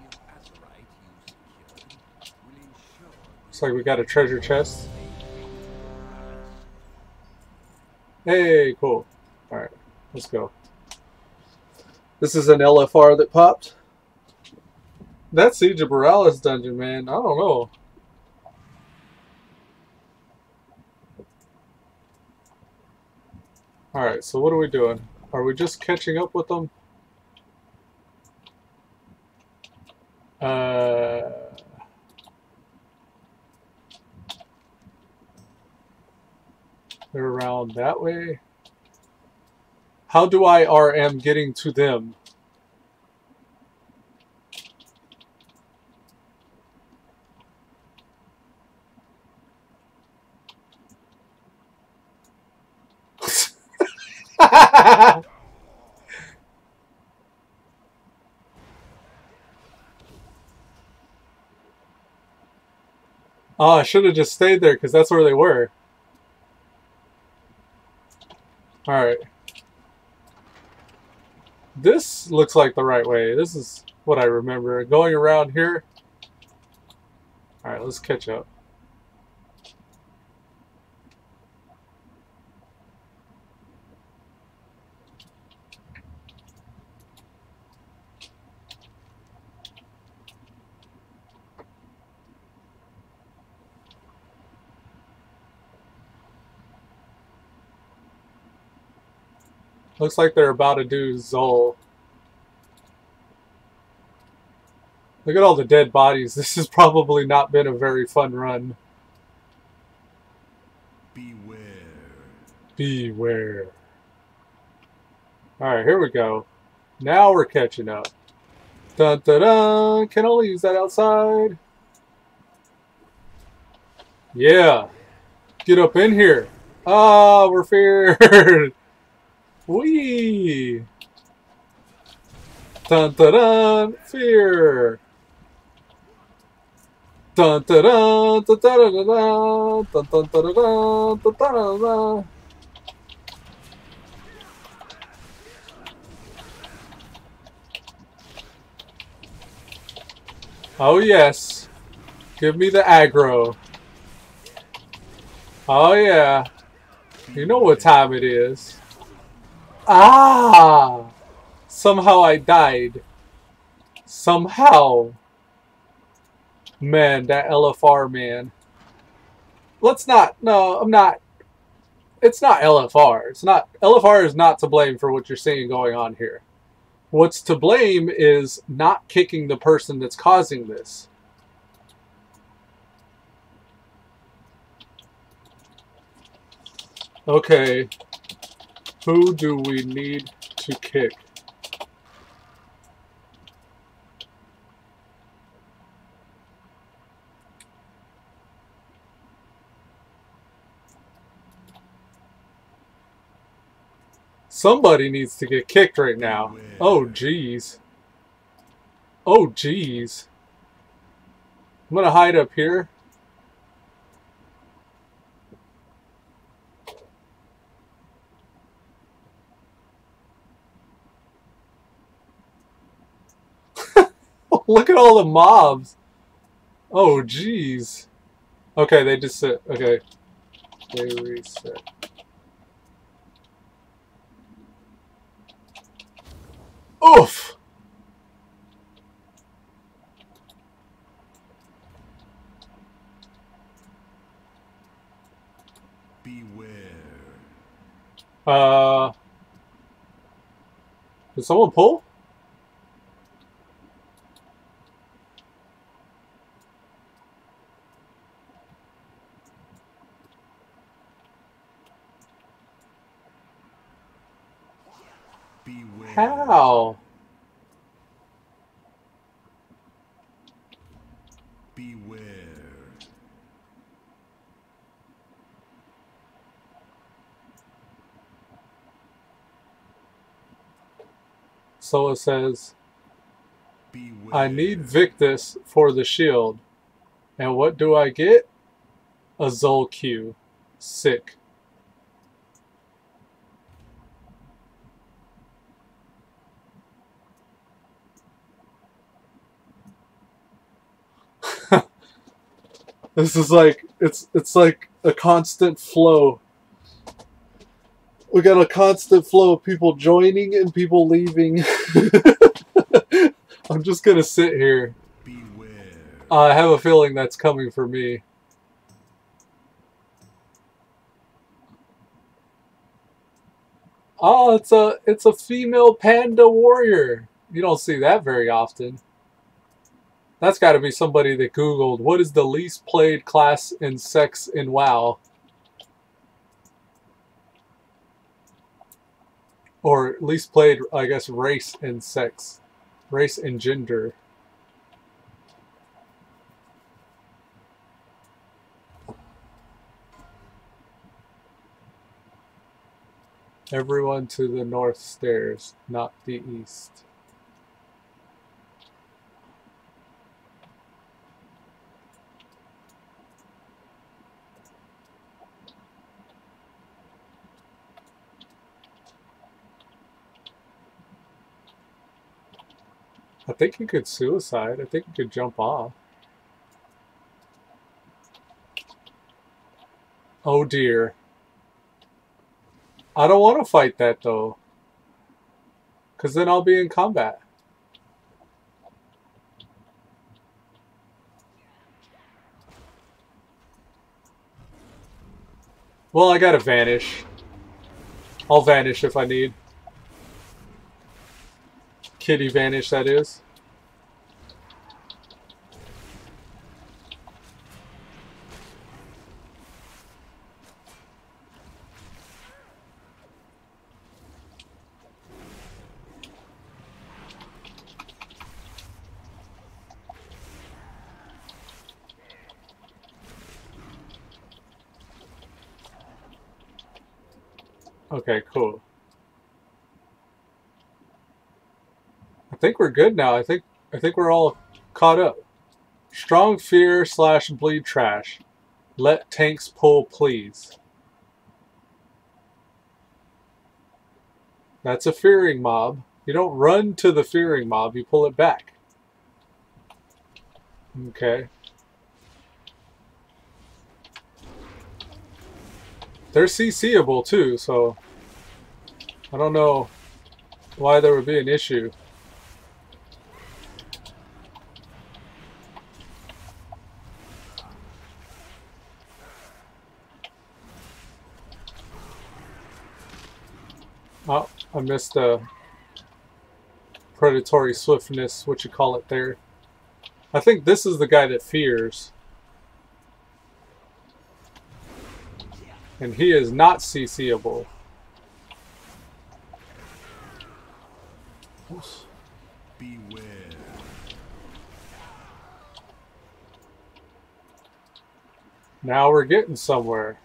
Looks like we got a treasure chest. Hey, cool. Alright, let's go. This is an LFR that popped. That Siege of Borealis dungeon, man, I don't know. Alright, so what are we doing? Are we just catching up with them? They're around that way. How do I RM getting to them? Oh, I should have just stayed there because that's where they were. Alright. This looks like the right way. This is what I remember. Going around here. Alright, let's catch up. Looks like they're about to do Zol. Look at all the dead bodies. This has probably not been a very fun run. Beware. Beware. Alright, here we go. Now we're catching up. Dun dun dun! Can only use that outside. Yeah. Get up in here. Ah, we're feared. Wee! Dun dun dun! Fear! Dun dun dun! Dun dun dun dun! Dun dun dun dun! Dun dun dun! Oh yes! Give me the aggro! Oh yeah! You know what time it is. Ah! Somehow I died. Somehow. Man, that LFR, man. Let's not, no, I'm not. It's not LFR. It's not, LFR is not to blame for what you're seeing going on here. What's to blame is not kicking the person that's causing this. Okay, who do we need to kick? Somebody needs to get kicked right now. Oh, jeez. Oh, jeez. I'm gonna hide up here. Look at all the mobs. Oh, jeez. Okay, they just sit. Okay. They reset. Oof! Beware. Did someone pull? Beware. How? Beware. So it says, Beware. I need Victus for the shield. And what do I get? A Zolq. Sick. This is like, it's like a constant flow. We got a constant flow of people joining and people leaving. I'm just gonna sit here. Beware. I have a feeling that's coming for me. Oh, it's a female panda warrior. You don't see that very often. That's got to be somebody that Googled, what is the least played class in sex in WoW? Or least played, I guess, race and sex. Race and gender. Everyone to the north stairs, not the east. I think you could suicide. I think you could jump off. Oh dear. I don't want to fight that though. Because then I'll be in combat. Well, I gotta vanish. I'll vanish if I need. Kitty vanish, that is. Okay, cool. I think we're good now. I think we're all caught up. Strong fear / bleed trash. Let tanks pull, please. That's a fearing mob. You don't run to the fearing mob, you pull it back. Okay. They're CCable too, so I don't know why there would be an issue. Oh, I missed the predatory swiftness, what you call it there. I think this is the guy that fears. And he is not CC'able. Beware. Now we're getting somewhere.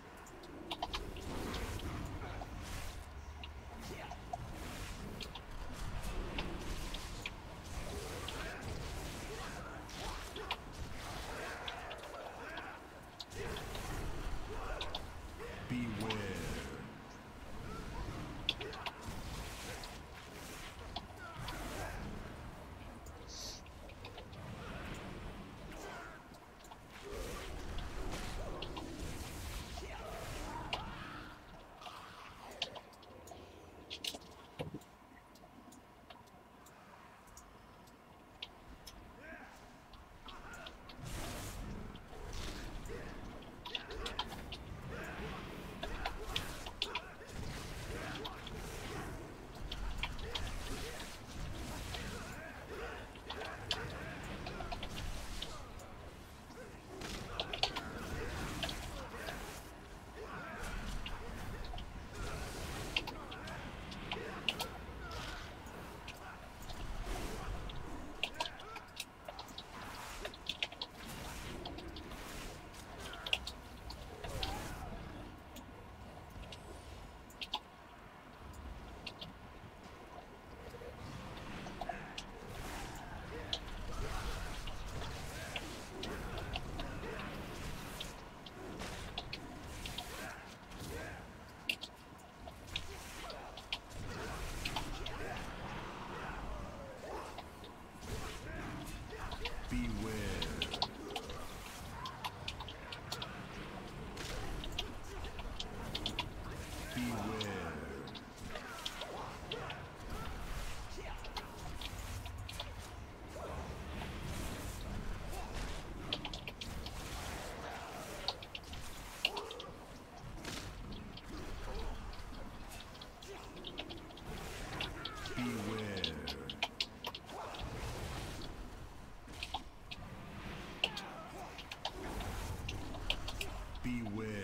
Beware.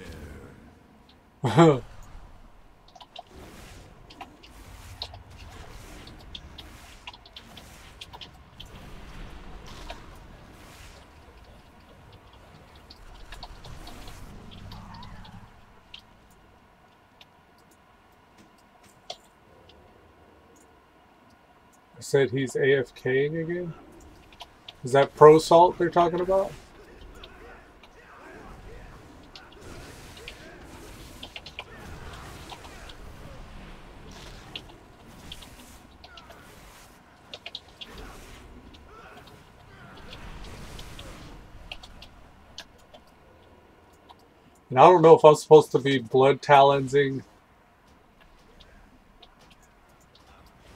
I said he's AFKing again? Is that Pro Salt they're talking about? And I don't know if I'm supposed to be blood talonsing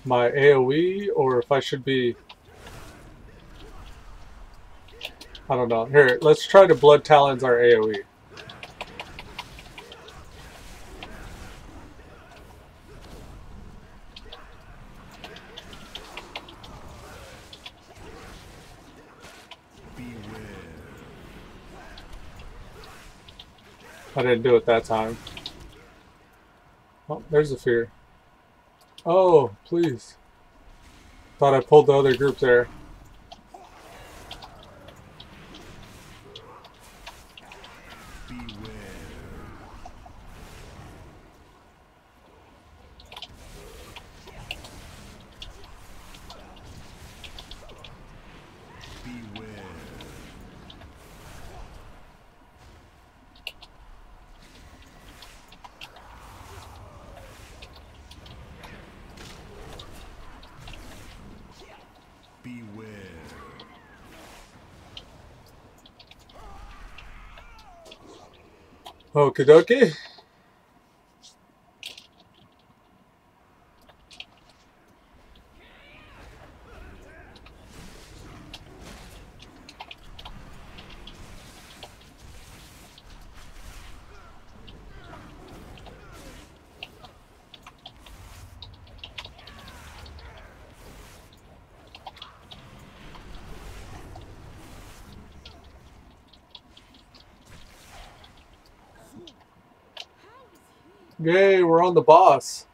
my AoE or if I should be... I don't know. Here, let's try to blood talons our AoE. I didn't do it that time. Oh, there's a fear. Oh, please. Thought I pulled the other group there. Okie dokie. Yay, we're on the boss.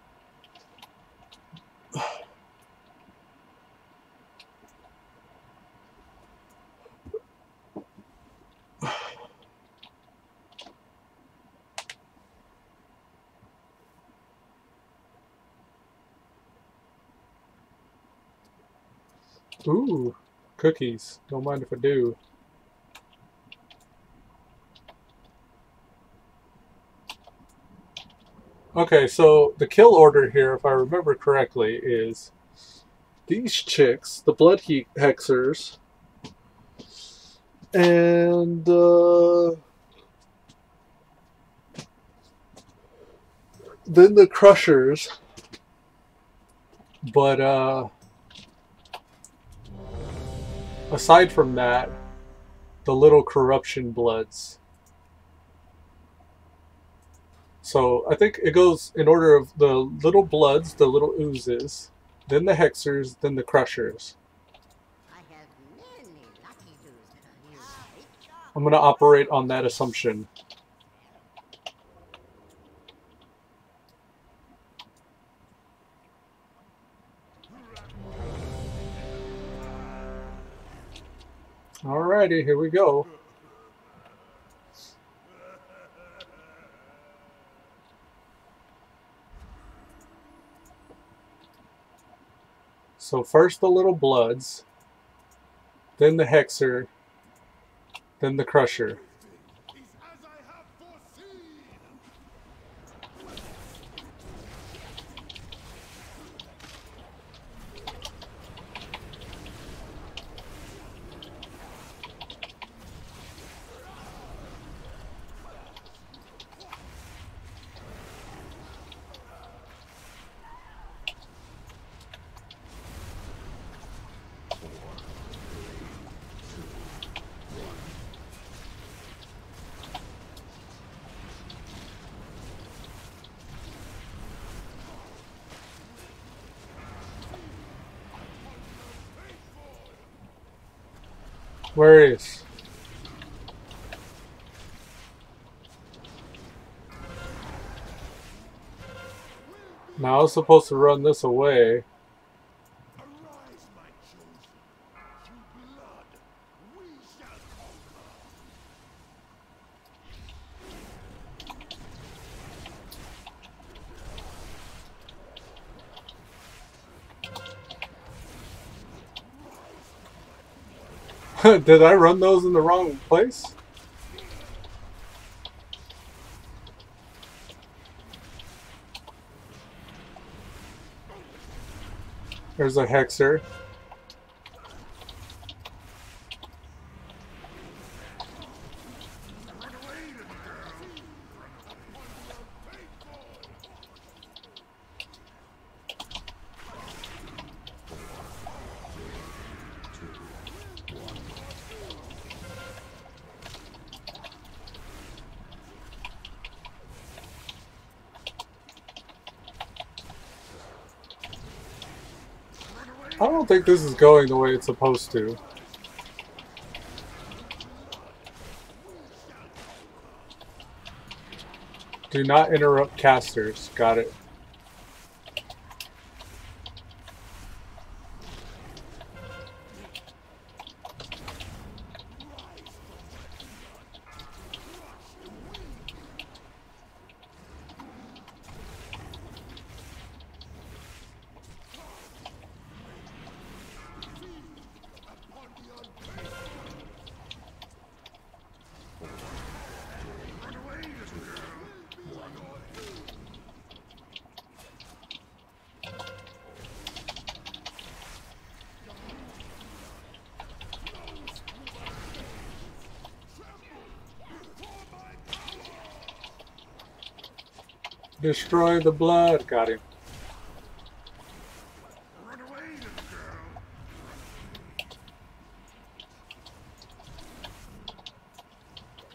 Ooh, cookies. Don't mind if I do. Okay, so the kill order here, if I remember correctly, is these chicks, the blood heat hexers, and then the crushers. But aside from that, the little corruption bloods. So I think it goes in order of the little bloods, the little oozes, then the hexers, then the crushers. I'm going to operate on that assumption. Alrighty, here we go. So first the little bloods, then the hexer, then the crusher. Where is? Now I was supposed to run this away. Did I run those in the wrong place? There's a hexer. I don't think this is going the way it's supposed to. Do not interrupt casters. Got it. Destroy the blood. Got him.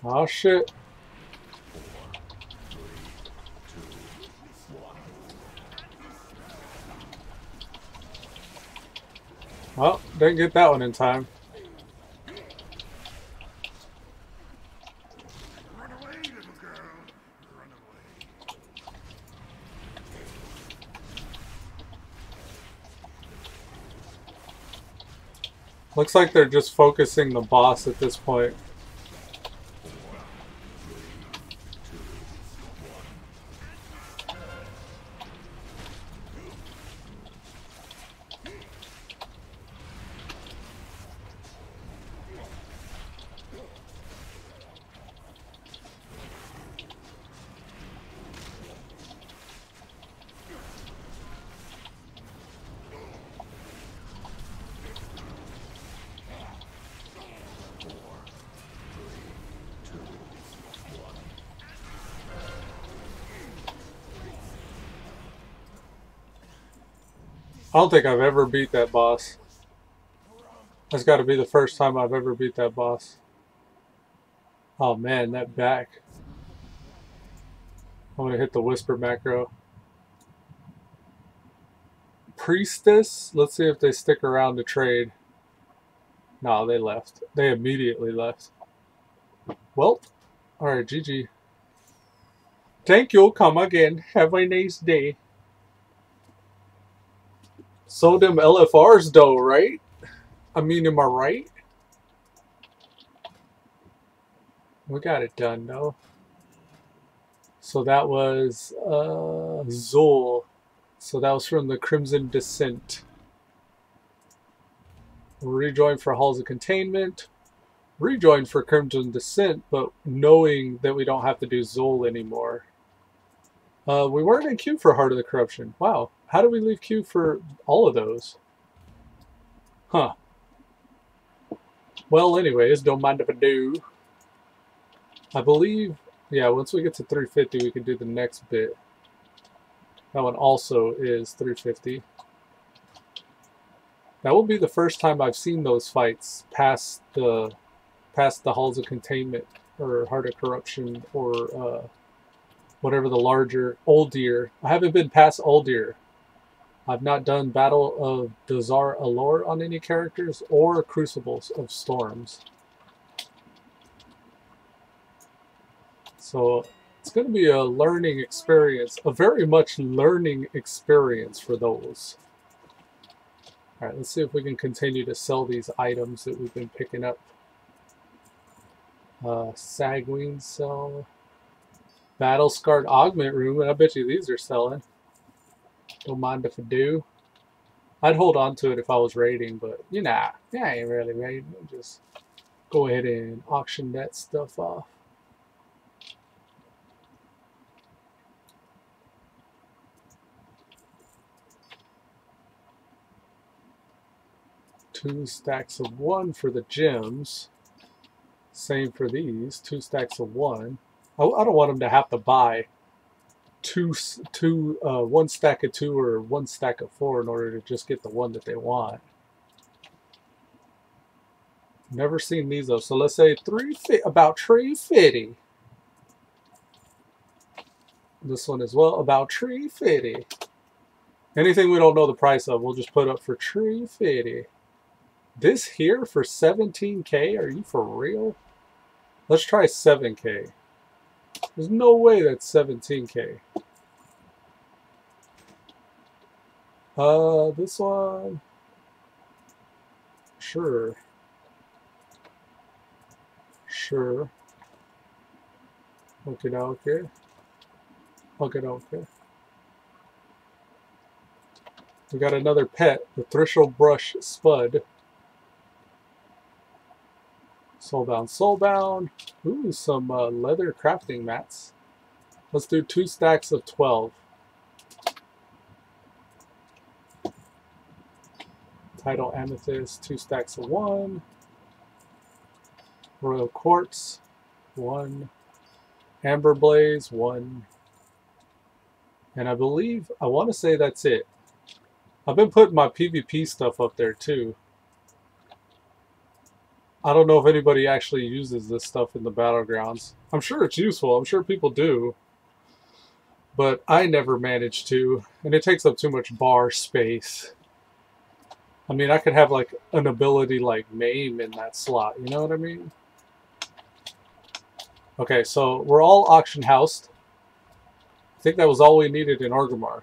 Oh shit. Well, didn't get that one in time. Looks like they're just focusing the boss at this point. I don't think I've ever beat that boss. That's got to be the first time I've ever beat that boss. Oh man, that back. I'm going to hit the whisper macro. Priestess? Let's see if they stick around to trade. No, they left. They immediately left. Well, alright, GG. Thank you, come again. Have a nice day. So them LFRs though, right? I mean, am I right? We got it done though. So that was Zol. So that was from the Crimson Descent. Rejoin for Halls of Containment. Rejoin for Crimson Descent, but knowing that we don't have to do Zol anymore. We weren't in queue for Heart of the Corruption. Wow. How do we leave queue for all of those? Huh. Well, anyways, don't mind if I do. I believe, yeah, once we get to 350, we can do the next bit. That one also is 350. That will be the first time I've seen those fights past the Halls of Containment or Heart of Corruption or whatever the larger Uldir. I haven't been past Uldir. I've not done Battle of Dazar Alor on any characters or Crucibles of Storms. So it's going to be a learning experience, a very much learning experience for those. Alright, let's see if we can continue to sell these items that we've been picking up. Sagween sell. Battle Scarred Augment Room, and I bet you these are selling. Don't mind if I do. I'd hold on to it if I was raiding, but you know, I ain't really raiding. Just go ahead and auction that stuff off. Two stacks of 1 for the gems. Same for these. 2 stacks of 1. I don't want them to have to buy one stack of 2 or 1 stack of 4 in order to just get the one that they want. Never seen these though. So let's say about 350. This one as well, about 350. Anything we don't know the price of, we'll just put up for 350. This here for 17K? Are you for real? Let's try 7K. There's no way that's 17K. This one. Sure. Sure. Okay, okay. Okay, okay. We got another pet, the Threshold Brush Spud. Soulbound, Soulbound. Ooh, some leather crafting mats. Let's do 2 stacks of 12. Tidal Amethyst, 2 stacks of 1. Royal Quartz, 1. Amber Blaze, 1. And I believe, I want to say that's it. I've been putting my PvP stuff up there too. I don't know if anybody actually uses this stuff in the battlegrounds. I'm sure it's useful. I'm sure people do. But I never managed to. And it takes up too much bar space. I mean, I could have like an ability like Maim in that slot. You know what I mean? Okay, so we're all auction housed. I think that was all we needed in Orgrimmar.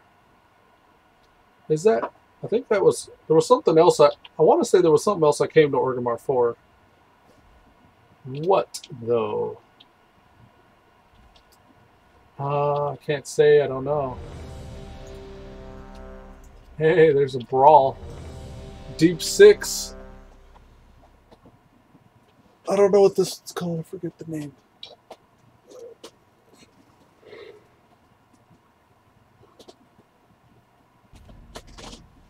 Is that? I think there was something else. I want to say there was something else I came to Orgrimmar for. What though? I can't say. I don't know. Hey, there's a brawl. Deep 6. I don't know what this is called. I forget the name.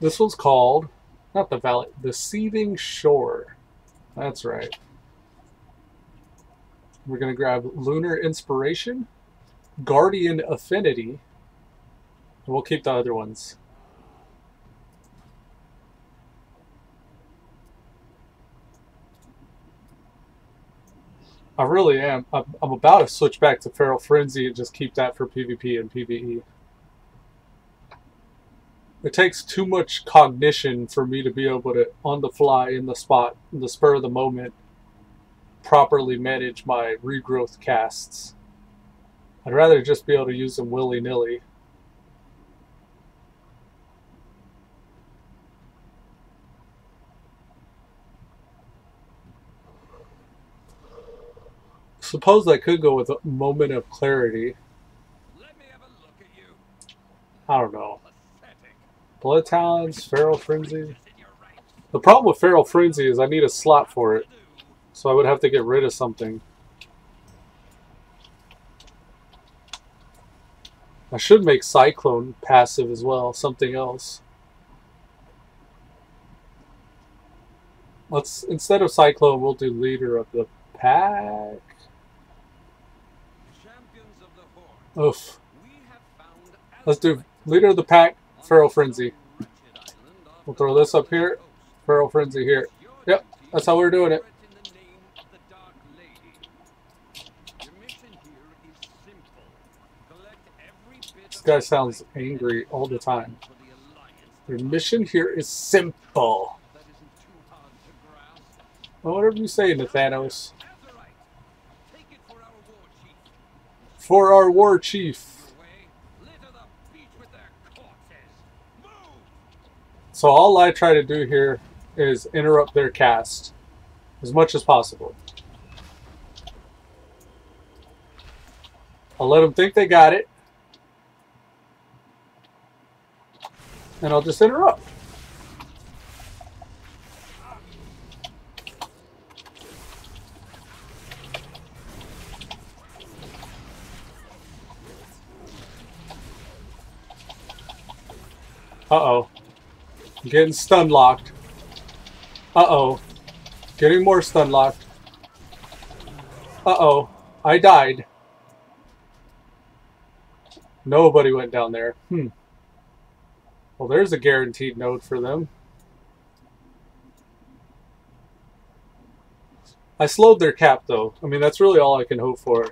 This one's called, not the Valley, the Seething Shore. That's right. We're going to grab Lunar Inspiration, Guardian Affinity, and we'll keep the other ones. I really am. I'm about to switch back to Feral Frenzy and just keep that for PvP and PvE. It takes too much cognition for me to be able to, on the fly, in the spot, in the spur of the moment, properly manage my regrowth casts. I'd rather just be able to use them willy-nilly. Suppose I could go with a Moment of Clarity. Let me have a look at you. I don't know. Pathetic. Blood Talons, Feral Frenzy. In your right. The problem with Feral Frenzy is I need a slot for it. So I would have to get rid of something. I should make Cyclone passive as well, something else. Let's, instead of Cyclone, we'll do Leader of the Pack. Champions of the Horde. Oof. We have found Let's do Leader of the Pack, Feral Frenzy. We'll throw this up here, Feral Frenzy here. Yep, that's how we're doing it. This guy sounds angry all the time. Your mission here is simple. Well, whatever you say, Nathanos. For our war chief. So all I try to do here is interrupt their cast as much as possible. I'll let them think they got it. And I'll just interrupt. Uh-oh. I'm getting stun locked. Uh-oh. Getting more stun locked. Uh-oh. I died. Nobody went down there. Well, there's a guaranteed node for them. I slowed their cap, though. I mean, that's really all I can hope for.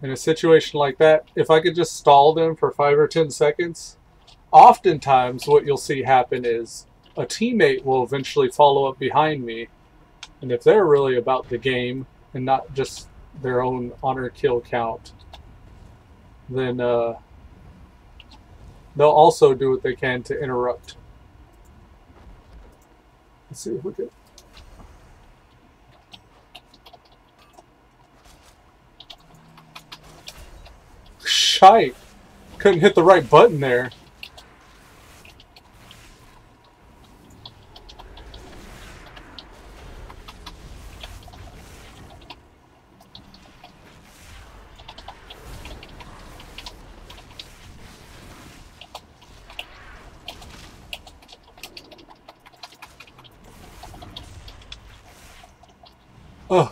In a situation like that, if I could just stall them for 5 or 10 seconds, oftentimes what you'll see happen is a teammate will eventually follow up behind me. And if they're really about the game and not just their own honor kill count, then they'll also do what they can to interrupt. Let's see if we can. Shite! Couldn't hit the right button there. Oh.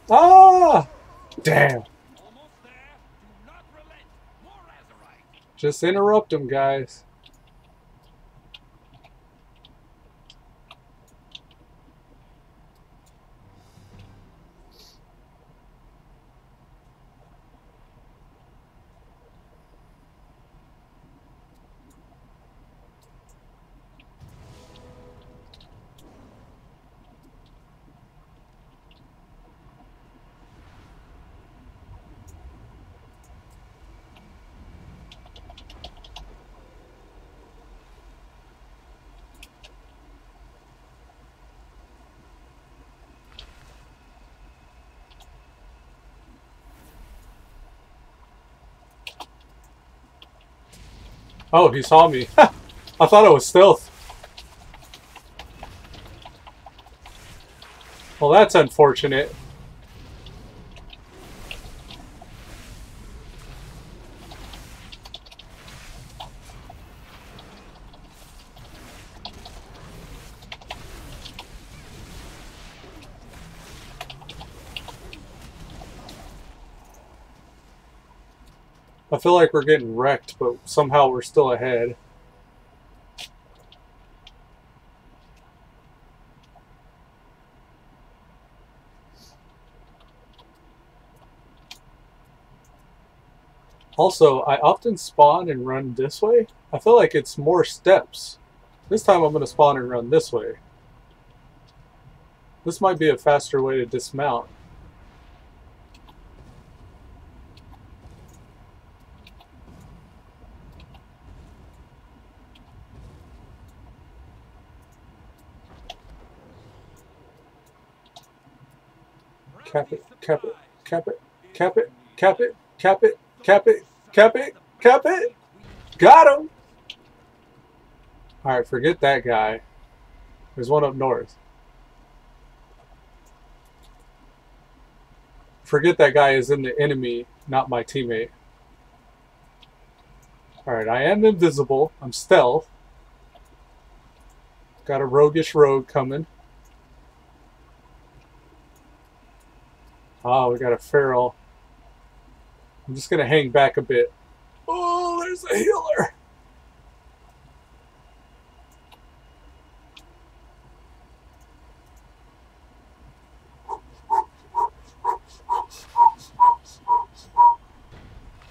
Ah! Damn. Just interrupt them, guys. Oh, he saw me. I thought it was stealth. Well, that's unfortunate. I feel like we're getting wrecked, but somehow we're still ahead. Also, I often spawn and run this way. I feel like it's more steps. This time I'm going to spawn and run this way. This might be a faster way to dismount. Cap it, cap it, cap it, cap it, cap it, cap it, cap it, cap it, cap it. Got him! Alright, forget that guy. There's one up north. Forget that guy is in the enemy, not my teammate. Alright, I am invisible. I'm stealth. Got a roguish rogue coming. Oh, we got a feral. I'm just going to hang back a bit. Oh, there's a healer.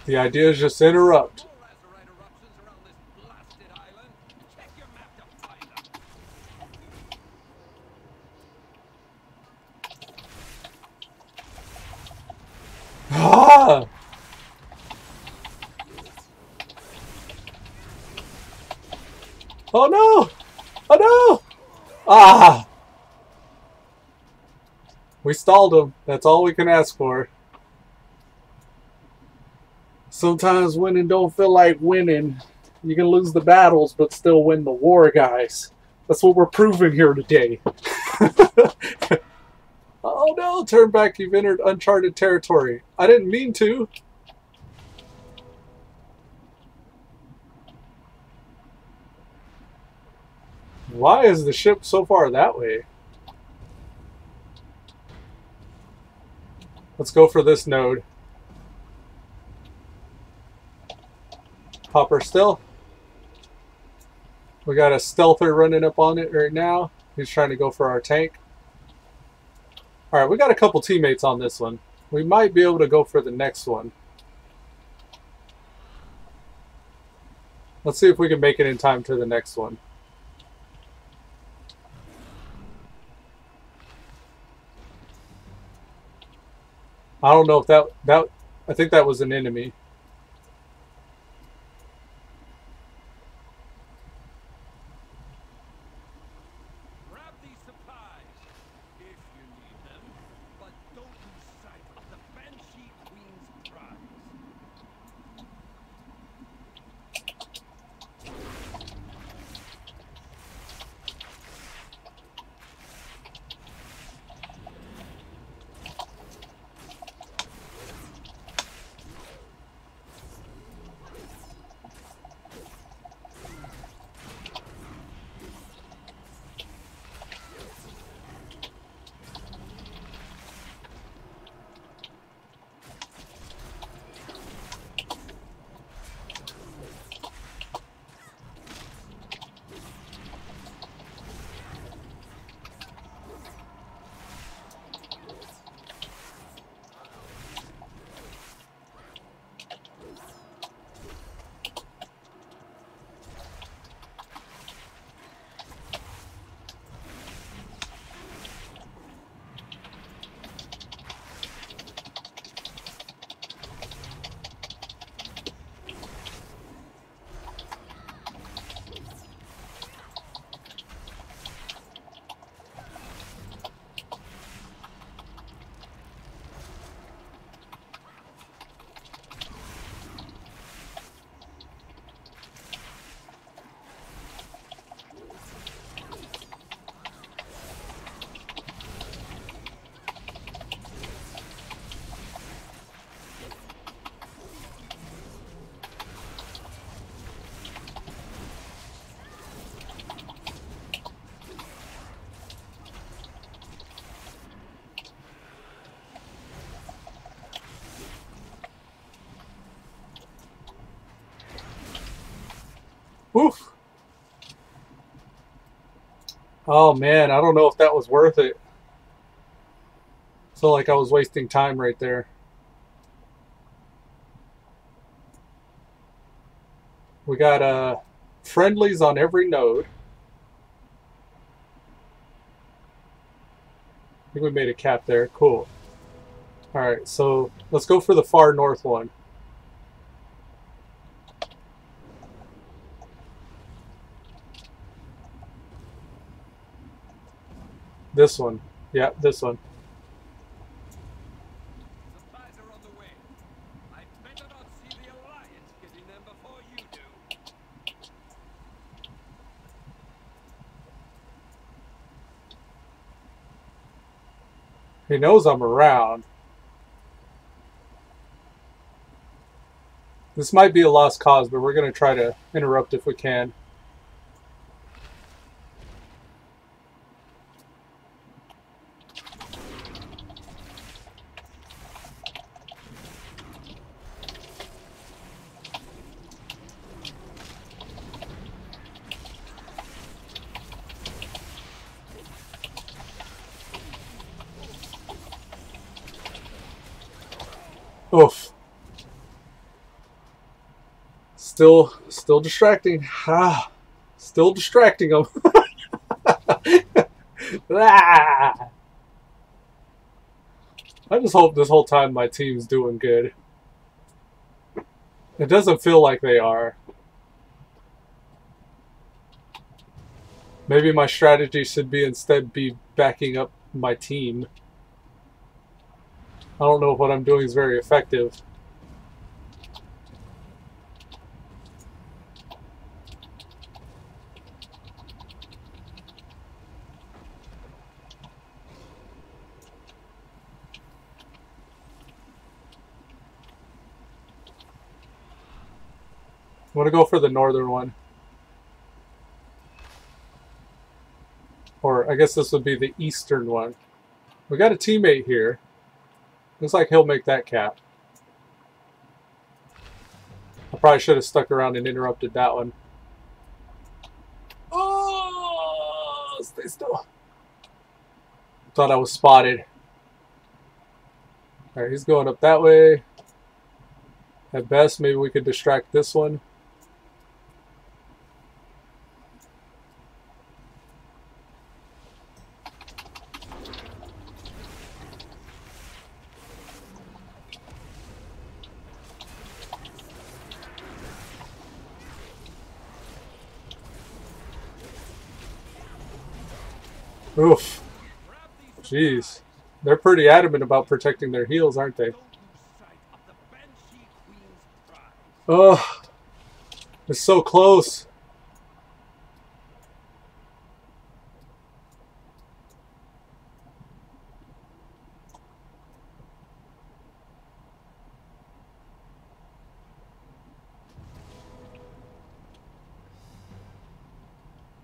The idea is just interrupt. Ah! Oh no! Oh no! Ah! We stalled him. That's all we can ask for. Sometimes winning don't feel like winning. You can lose the battles, but still win the war, guys. That's what we're proving here today. Oh no, turn back, you've entered uncharted territory. I didn't mean to. Why is the ship so far that way? Let's go for this node. Popper still. We got a stealther running up on it right now. He's trying to go for our tank. Alright, we got a couple teammates on this one. We might be able to go for the next one. Let's see if we can make it in time to the next one. I don't know if that I think that was an enemy. Grab these supplies if you need them, but don't lose sight of the Banshee Queen's prize. Oof. Oh man, I don't know if that was worth it. Felt like I was wasting time right there. We got friendlies on every node. I think we made a cap there. Cool. Alright, so let's go for the far north one. This one. Yeah, this one. Supplies are on the way. I better not see the Alliance getting them before you do. He knows I'm around. This might be a lost cause, but we're going to try to interrupt if we can. Oof. Still distracting. Ah, still distracting them. Ah. I just hope this whole time my team's doing good. It doesn't feel like they are. Maybe my strategy should be instead be backing up my team. I don't know if what I'm doing is very effective. I'm going to go for the northern one. Or I guess this would be the eastern one. We got a teammate here. Looks like he'll make that cap. I probably should have stuck around and interrupted that one. Oh, stay still. Thought I was spotted. Alright, he's going up that way. At best, maybe we could distract this one. Oof. Jeez. They're pretty adamant about protecting their heals, aren't they? Oh, it's so close.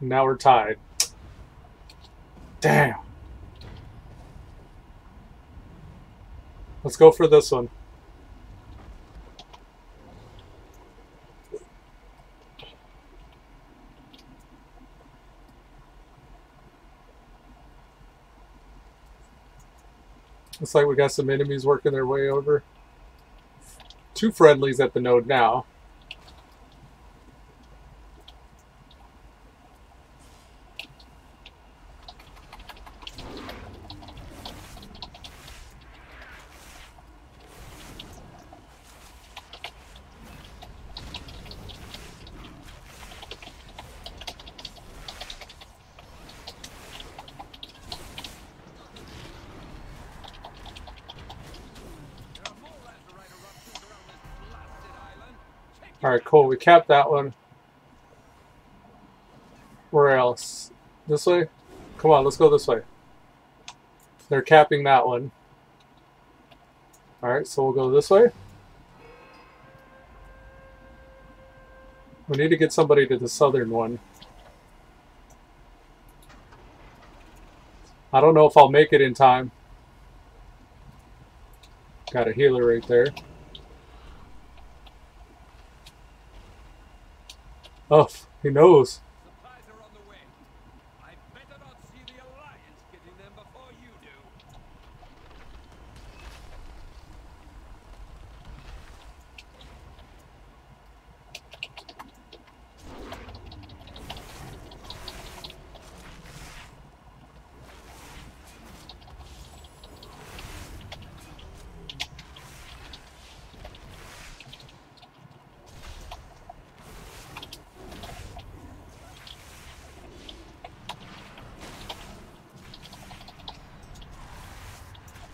Now we're tied. Damn. Let's go for this one. Looks like we got some enemies working their way over. 2 friendlies at the node now. Alright, cool. We capped that one. Where else? This way? Come on, let's go this way. They're capping that one. Alright, so we'll go this way. We need to get somebody to the southern one. I don't know if I'll make it in time. Got a healer right there. Oh, He knows. Supplies are on the way. I better not see the Alliance getting them before you do.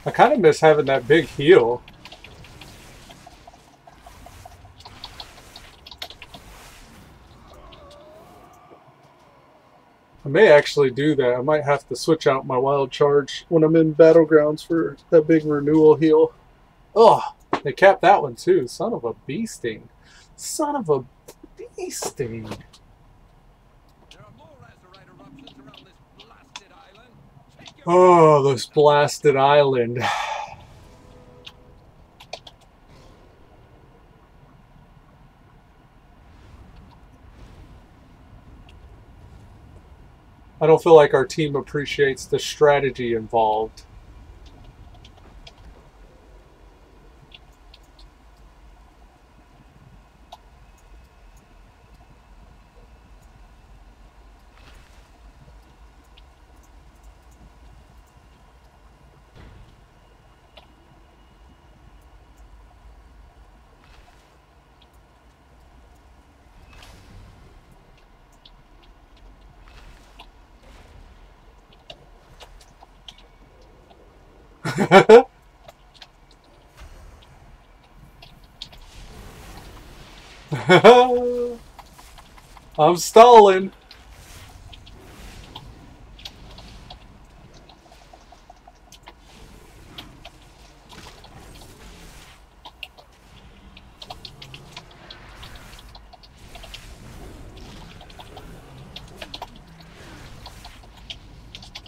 I kind of miss having that big heal. I may actually do that. I might have to switch out my wild charge when I'm in Battlegrounds for that big renewal heal. Oh, they capped that one too. Son of a bee sting. Son of a bee sting. There are more Azurite eruptions around this blasted island. Take your Oh, this blasted island. I don't feel like our team appreciates the strategy involved. I'm stalling.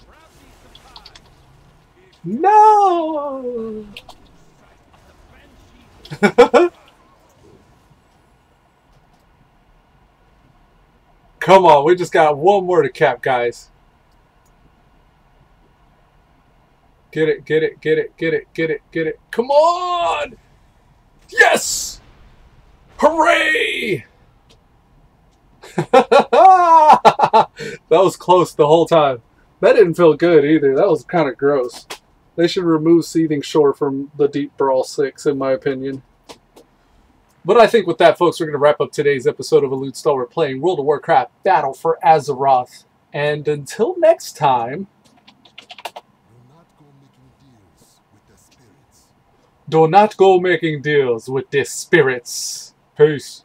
grab these supplies. If No. the Banshee Come on, we just got one more to cap, guys. Get it, get it, get it, get it, get it, get it. Come on! Yes! Hooray! That was close the whole time. That didn't feel good either. That was kind of gross. They should remove Seething Shore from the Deep Brawl 6, in my opinion. But I think with that, folks, we're going to wrap up today's episode of Elude Stalwart playing World of Warcraft Battle for Azeroth. And until next time, Do not go making deals with the spirits. do not go making deals with the spirits. Peace.